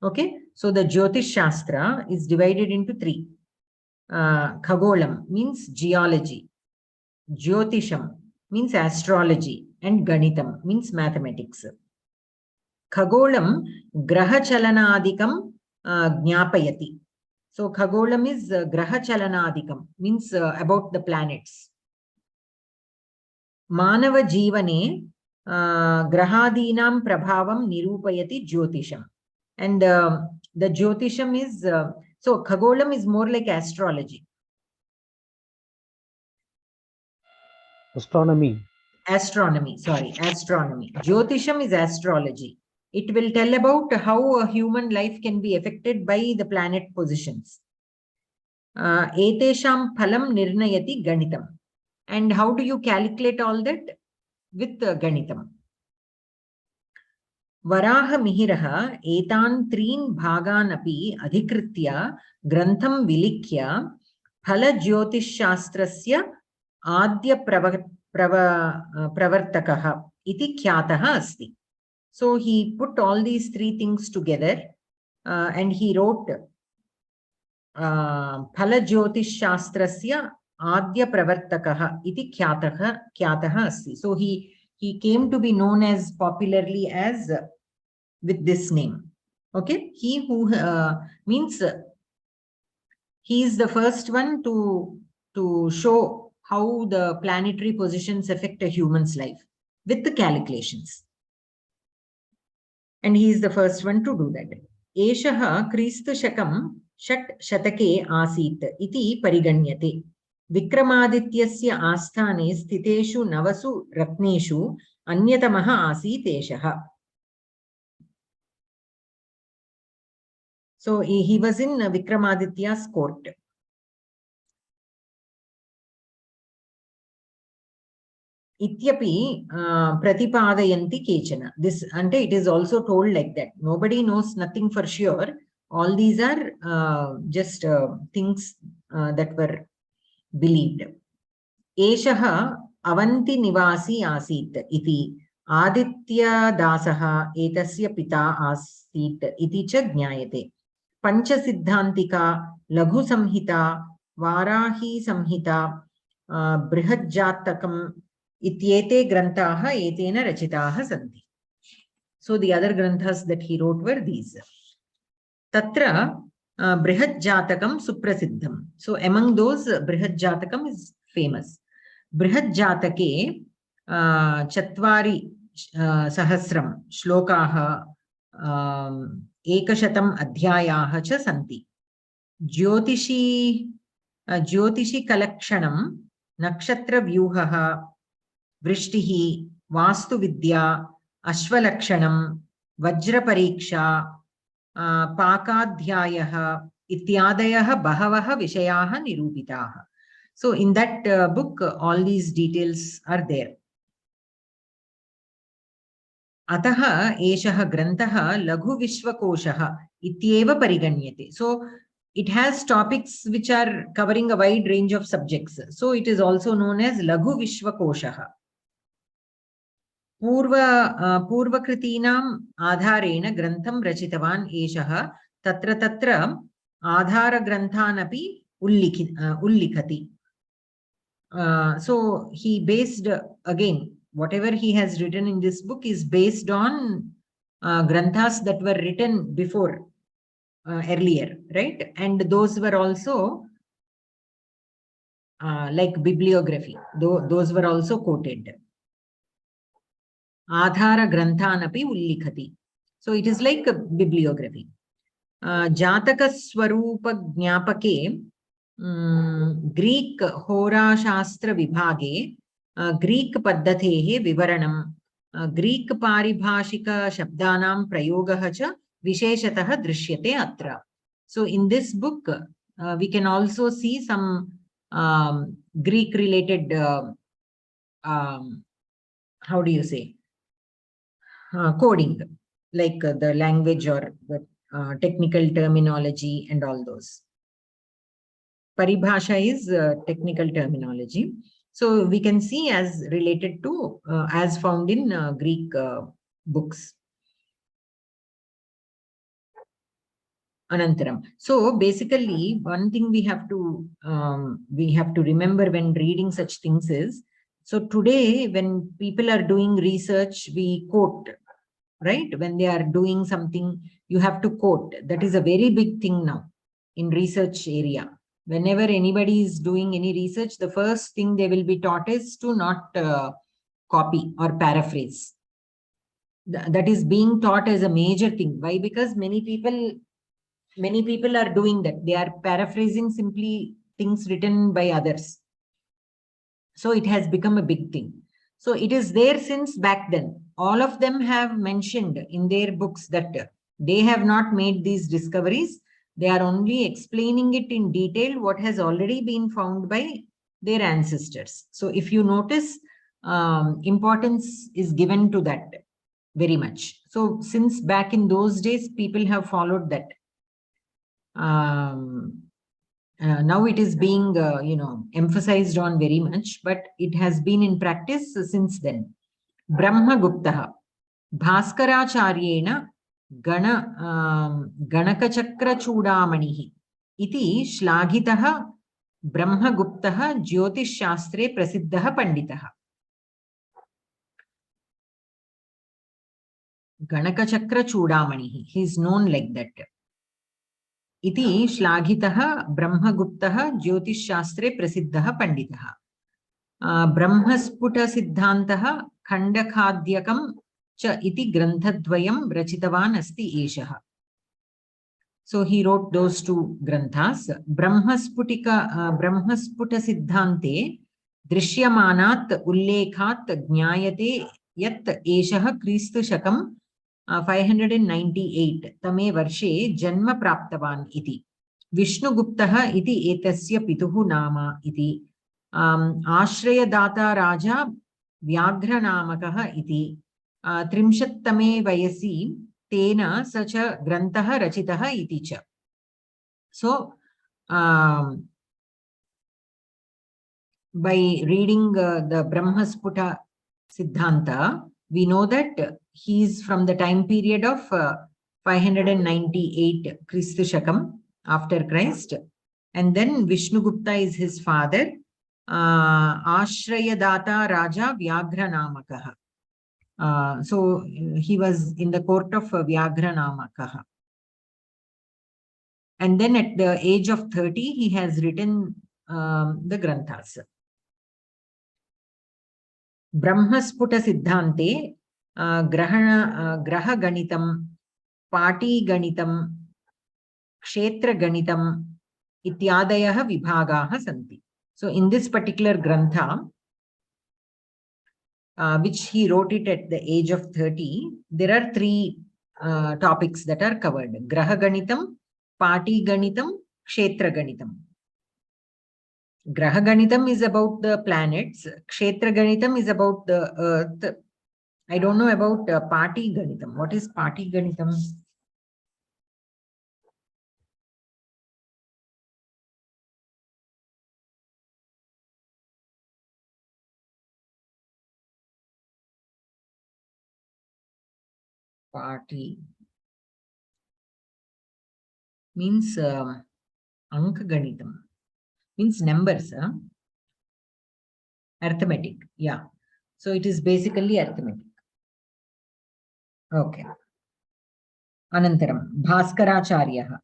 Okay, so the Jyotish Shastra is divided into three. Khagolam means geology, Jyotisham means astrology, and Ganitam means mathematics. Khagolam Graha Chalanadikam Jnapayati. So Khagolam is Graha Chalanadikam, means about the planets. Manava Jivane Grahadinam Prabhavam Nirupayati Jyotisham. And the Jyotisham is, so Khagolam is more like astrology. Astronomy. Astronomy. Jyotisham is astrology. It will tell about how a human life can be affected by the planet positions. Etesham phalam nirnayati ganitam. And how do you calculate all that? With ganitam. Varaha Mihiraha etan trin bhagan api adhikritya grantham vilikya phala jyotish shastrasya adya pravartakaha iti khyataha asti. So he put all these three things together and he wrote phala jyotish shastrasya adya pravartakaha iti khyataha asti. So he came to be known as popularly as with this name. Okay, he who means he is the first one to show how the planetary positions affect a human's life with the calculations. And he is the first one to do that. Eshaha Kristu Shakam Shat Shatake Asit iti Pariganyate. Vikramaditya Asthane Stiteshu Navasu Ratneshu Anyatamaha Asit Eshaha. So he was in Vikramaditya's court. Ityapi pratipadayanti kechana. This ante it is also told like that. Nobody knows nothing for sure. All these are just things that were believed. Eshaha avanti nivasi asit iti aditya dasaha etasya pita asit iti cha jnayate. Pancha siddhantika, Laghu Samhita, Varahi Samhita, Brihajjatakam, Ityete Grantaha, Etena Rachitaha Santi. So the other granthas that he wrote were these. Tatra Brihajjatakam Suprasiddham. So among those, Brihajjatakam is famous. Brihajjatake Chatvari Sahasram Shlokaha Ekashatam Adhyayaha cha santi. Jyotishi Kalakshanam Nakshatra Vyuhaha Vrishtihi Vastu Vidya Ashwalakshanam Vajra Pariksha Pakadhyayaha Ityadayaha Bahavaha Vishayaha Nirupitaha. So in that book, all these details are there. Ataha eshaha grantaha laghu vishwakoshaha ityeva pariganyate. So it has topics which are covering a wide range of subjects. So it is also known as laghu vishwakoshaha. Purvakritinam adharena grantham rachitavan eshaha tatra adhara granthanapi ullikhati. So he based again whatever he has written in this book is based on granthas that were written before, earlier, right? And those were also like bibliography. Those were also quoted. Adhara granthanapi ullikhati. So it is like a bibliography. Jataka Swarupa Jnapake, Greek Hora Shastra Vibhage, Greek Paddatehe Vivaranam, Greek Paribhashika Shabdanam Prayogaha cha Visheshataha Drishyate Atra. So in this book, we can also see some Greek related, how do you say, coding, like the language or the technical terminology and all those. Paribhasha is technical terminology. So we can see as related to, as found in Greek books. Anantaram. So basically, one thing we have to remember when reading such things is, so today when people are doing research, we quote, right? When they are doing something, you have to quote. That is a very big thing now in research area. Whenever anybody is doing any research, the first thing they will be taught is to not copy or paraphrase. That is being taught as a major thing. Why? Because many people are doing that. They are paraphrasing simply things written by others. So it has become a big thing. So it is there since back then. All of them have mentioned in their books that they have not made these discoveries. They are only explaining it in detail, what has already been found by their ancestors. So if you notice, importance is given to that very much. So since back in those days, people have followed that. Now it is being, emphasized on very much, but it has been in practice since then. Brahma Guptaha, Bhaskaracharyena Ganakachakra Chudamanihi iti Shlagitaha Brahma Guptaha Jyotish Shastre Prasiddhaha Panditaha. Ganakachakra Chudamanihi, he is known like that. Iti Shlagitaha Brahmaguptaha Jyotish Shastre Prasiddhaha Panditaha. Brahmasputa Siddhantaha Khandakhadyakam cha iti Granthadvayam Rachitavan Asti Eshaha. So he wrote those two granthas. Brahmasputa Siddhante Drishyamanat Ullekhat Jnayate Yat Eshaha Kristu Shakam 598 tame varshe janma praptavan iti. Vishnuguptaha iti etasya pituhu nama iti. Ashrayadata raja Vyaghranamakaha iti. Trimshattame vayasi tena sacha grantaha rachitaha iti cha. So, by reading the Brahmasputa Siddhanta, we know that he is from the time period of 598 Christu Shakam after Christ. And then Vishnugupta is his father. Ashrayadata Raja Vyaghranamakaha. So he was in the court of Vyaghranamakaha. And then at the age of 30, he has written the Granthas. Brahmasputa Siddhante Graha Ganitam, Pati Ganitam, Kshetra Ganitam, Ityadayaha Vibhagaha Santi. So in this particular Grantha, which he wrote it at the age of 30, there are three topics that are covered. Graha Ganitam, Pati Ganitam, Kshetra Ganitam. Graha Ganitam is about the planets. Kshetra Ganitam is about the earth. I don't know about Pati Ganitam. What is Pati Ganitam? Pati means Anka Ganitam. Means numbers. Arithmetic. Yeah. So it is basically arithmetic. Okay. Anantaram, Bhaskaracharya.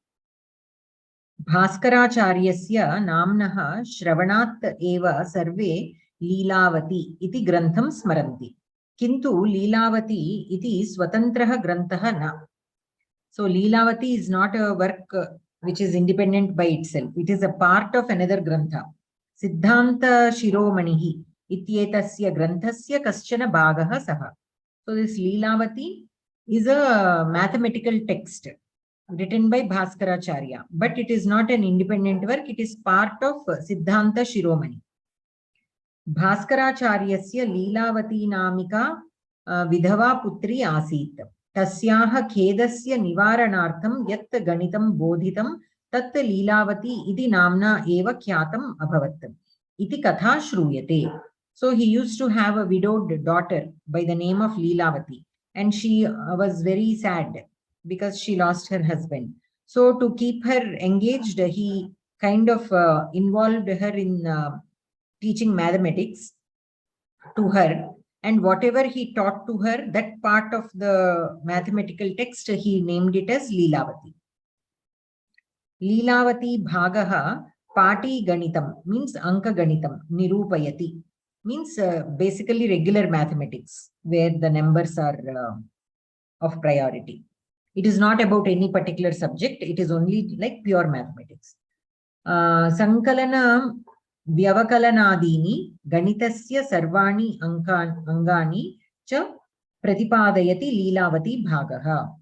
Bhaskaracharyasya namnah Shravanat eva sarve Leelavati iti grantham smaranti. Kintu Leelavati iti swatantraha grantha na. So Leelavati is not a work which is independent by itself. It is a part of another grantha. Siddhanta Shiromanihi ityetasya granthasya kaschana bhagaha saha. So this Leelavati is a mathematical text written by Bhaskaracharya, but it is not an independent work. It is part of Siddhanta Shiromani. Bhaskaracharyasya Leelavati namika vidhava putri asit. Tasyaha khedasya nivaranartham yat ganitam bodhitam tat Leelavati iti namna eva khyatam abhavat. Iti katha shruyate. So he used to have a widowed daughter by the name of Leelavati, and she was very sad because she lost her husband. So to keep her engaged, he kind of involved her in teaching mathematics to her, and whatever he taught to her, that part of the mathematical text, he named it as Leelavati. Leelavati bhagaha pati ganitam means anka ganitam, nirupayati means basically regular mathematics where the numbers are of priority. It is not about any particular subject. It is only like pure mathematics. Sankalana vyavakalanadini ganitasya sarvani angani cha pratipadayati Leelavati bhagaha.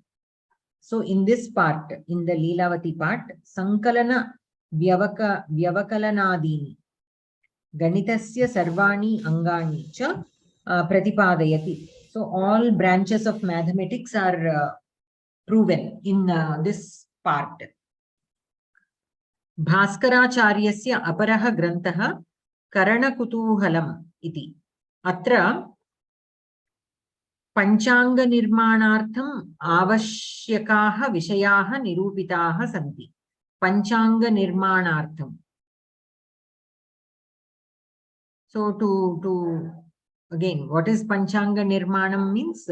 So in this part, in the Leelavati part, Sankalana vyavakalanadini ganitasya sarvani angani cha pratipadayati. So all branches of mathematics are proven in this part. Bhaskaracharyasya aparaha grantaha Karanakutuhalam iti. Atra Panchanga nirmanartham avashyakaha vishayaha nirupitaha santi. Panchanga nirmanartham. So to again, what is Panchanga nirmanam means?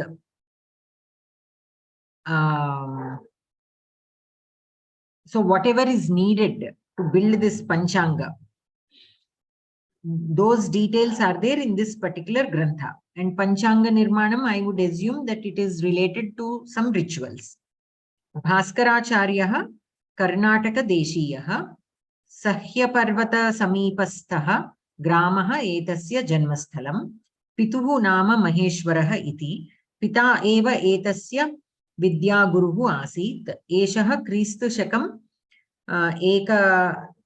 So whatever is needed to build this Panchanga, those details are there in this particular grantha. And Panchanga Nirmanam, I would assume that it is related to some rituals. Bhaskaracharyaha Karnataka Deshiyaha Sahya Parvata Samipasthaha Gramaha Etasya Janmasthalam Pituhu Nama Maheshwaraha iti Pita eva Etasya Vidya Guruhu Asit Eshaha Kristu Shakam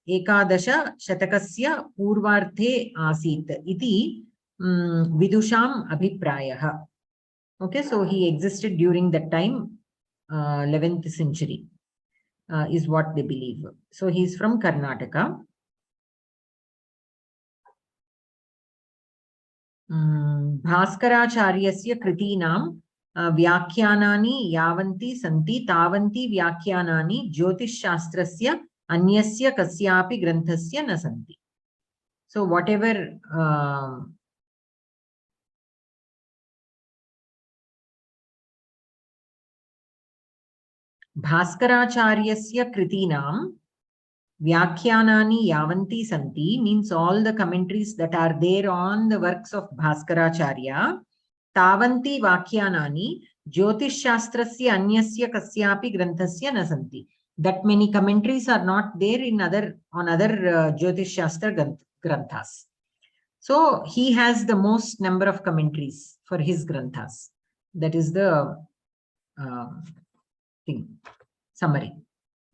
Ekadasha Shatakasya Purvarthe Asit iti Vidusham Abhiprayaha. Okay, so he existed during that time, 11th century is what they believe. So he is from Karnataka. Bhaskaracharyasya kritinam Vyakyanani yavanti santi tavanti Vyakyanani Jyotish Shastrasya Anyasya Kasyapi Granthasya Nasanti. So whatever Bhaskaracharyasya kritinam Vyakyanani yavanti santi means all the commentaries that are there on the works of Bhaskaracharya. Tavanti Vakyanani Jyotish Shastrasya Anyasya Kasyapi Granthasya Nasanti. That many commentaries are not there in other Jyotish Shastra Granthas. So he has the most number of commentaries for his Granthas. That is the summary.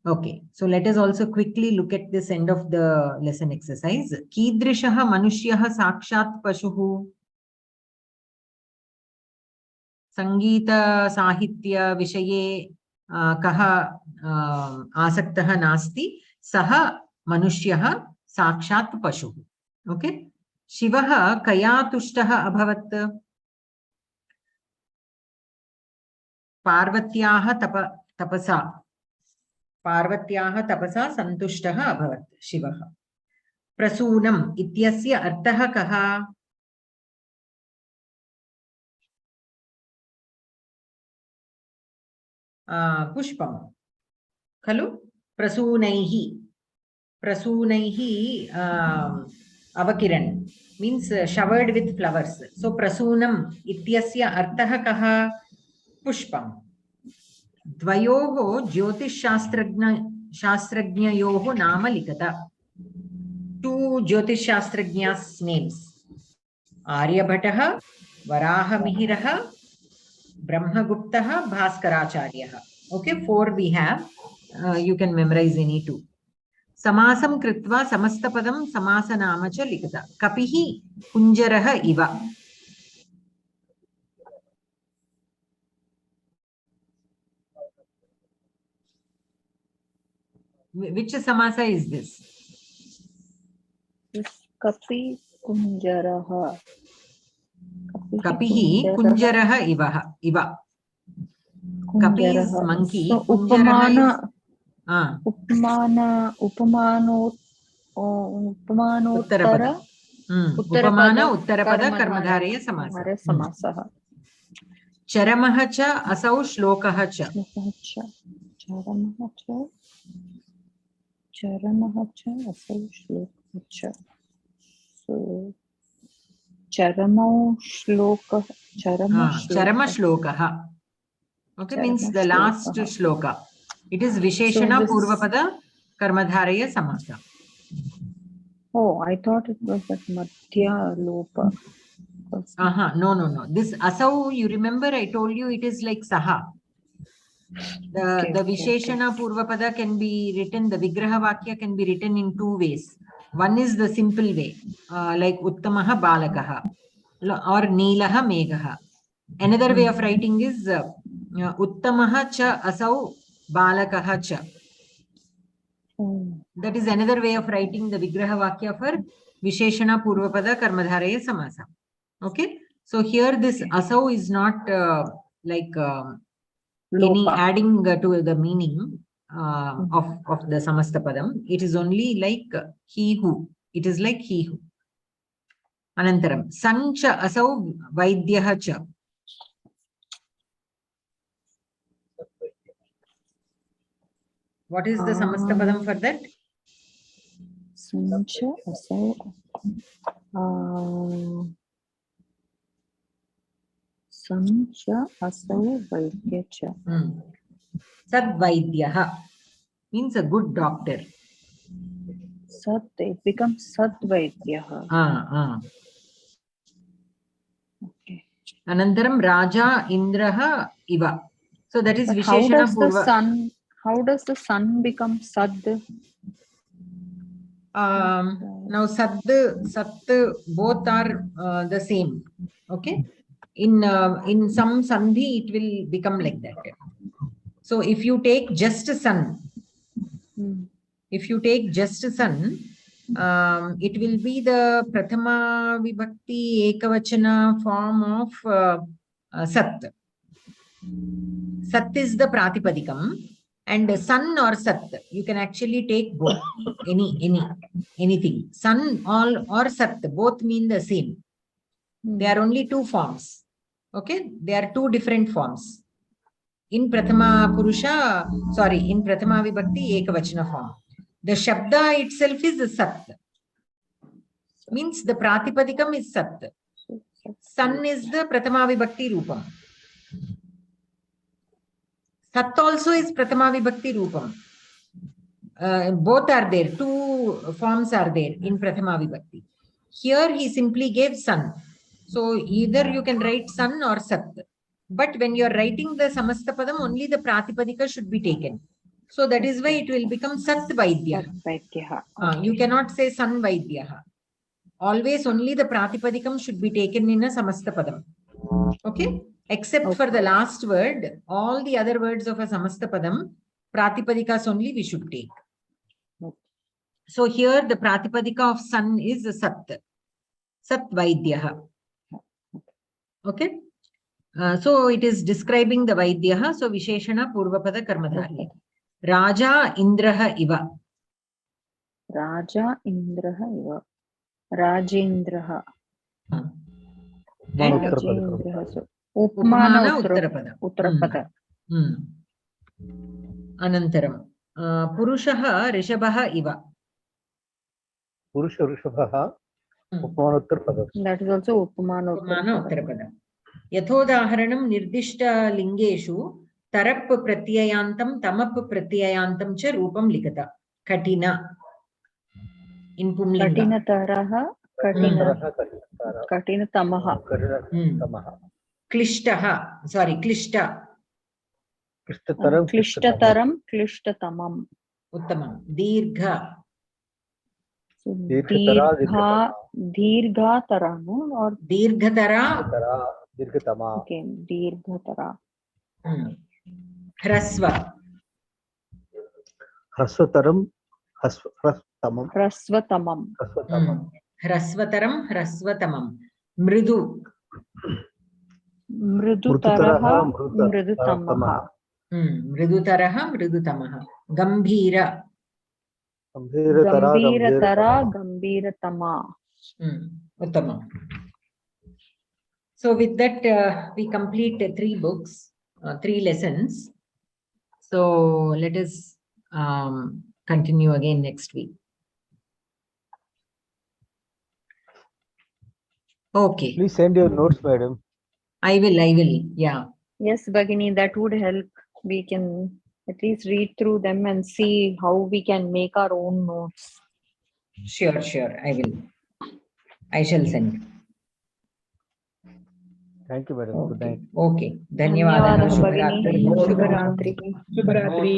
Okay, so let us also quickly look at this end of the lesson exercise. Kidrishaha Manushyaha Sakshat Pashuhu Sangita Sahitya Vishaye Kaha Asaktaha Nasti Saha Manushyaha Sakshat Pashuhu. Okay, Shivaha Kaya Tushtaha Abhavat Parvatyaha Tapasa Parvatyaha tapasa santushtaha abhavat Shivaha. Prasunam ityasya arthaha kaha. pushpam. Khalu? Prasunaihi. Prasunaihi avakiran means showered with flowers. So prasunam ityasya artah kaha? Pushpam. Dvayoho jyotish-shastrajnayoho nama likata. Two jyotish-shastrajnas names. Aryabhataha, Varahamihiraha, Brahmaguptaha, Bhaskaracharyaha. Okay, 4 we have. You can memorize any 2. Samasam kritva samastapadam samasanama cha likata. Kapihi kunjaraha iva. Which samasa is this? Kapi kunjaraha. Kapihi kunjaraha iva. Kapi is monkey. So Kunjaraha upamanottara Upamana uttarapada karmadharaya samasa. Charamaha cha asau shlokaha cha. Charamaha cha asau shlokaha cha. So Charama shlokaha. Okay, means the last shloka. It is Visheshana Purvapada Karmadharaya Samasa. Oh, I thought it was that Madhya Lopa. No. This Asau, you remember I told you it is like Saha. The Visheshana Purvapada can be written, the Vigraha Vakya can be written in 2 ways. One is the simple way, like Uttamaha Balakaha or Neelaha Meghaha. Another way of writing is Uttamaha cha asau balakaha cha. That is another way of writing the Vigraha Vakya for Visheshana Purvapada Karmadharaya Samasa. Okay. So here this asau is not like any adding to the meaning of the Samastapadam. It is only like he who. It is like he who. Anantaram. Sancha asau vaidyaha cha. What is the Samastapadam for that? Sancha asau vaidyacha. Sad vaidyaha means a good doctor. Sat, it becomes Sat vaidyaha. Okay. Anantaram Raja Indraha iva. So that is Visheshana Purva. How does the sun become Sad? Now Sat, both are the same. Okay. In some Sandhi it will become like that. So if you take just sun, it will be the Prathama Vibhakti Ekavachana form of Sat. Sat is the Pratipadikam, and Sun or Sat, you can actually take both. Anything. Sun or Sat, both mean the same. They are only 2 forms. Okay, they are 2 different forms. In Prathama Vibhakti Ekavachana form. The Shabda itself is the Sat. Means the Pratipadikam is Sat. Sun is the Prathama Vibhakti Rupam. Sat also is Prathama Vibhakti Rupam. Both are there. 2 forms are there in Prathama Vibhakti. Here he simply gave Sun. So either you can write Sun or Sat. But when you are writing the Samastapadam, only the Pratipadika should be taken. So that is why it will become Sat Vaidyaha. You cannot say Sun Vaidyaha. Always only the Pratipadikam should be taken in a Samastapadam. Okay? Except for the last word, all the other words of a Samastapadam, Pratipadikas only we should take. So here the Pratipadika of Sun is Sat. Sat Vaidyaha. Okay? So it is describing the Vaidyaha. So Visheshana Purvapada Karmadhari. Raja Indraha Iva. Raja Indraha Iva. Rajendraha. And Rajendraha. So Upamana Uttarapada. Anantaram. Purushaha Rishabhaha Iva. Purusha Rishabhaha Upmanottarpadam. That is also Upmanottarpadam. Yathodaharanam Nirdishta Lingeshu Tarap Pratyayantam Tamap Pratyayantam Cha Rupam Likata. Katina. In Pumlinga. Katina Taraha, Katina Tamaha. Klishtaha. Sorry, Klishta. Klishtatam, Klishtatamam. Uttamam. Dirgha. Dirgha Tara, no? Or Dirghatara. Dirghatama. Okay, Dirghatara. Hrasva. Hrasvataram, Hrasvatamam. Hrasvatamam. Hrasvataram, Hrasvatamam. Mridu. Mridutaraha, Mridutamaha. Mridutaraha, Mridutamaha. Gambhira. Gambiratara, Gambiratama. Uttamam. So with that, we complete 3 books, 3 lessons. So let us continue again next week. Okay. Please send your notes, madam. I will, yeah. Yes, Bhagini, that would help. We can at least read through them and see how we can make our own notes. Sure, I will. I shall send. Thank you, madam. Good night. Okay. Dhanyawadaha. Bhagini. Shubharatri. Shubharatri.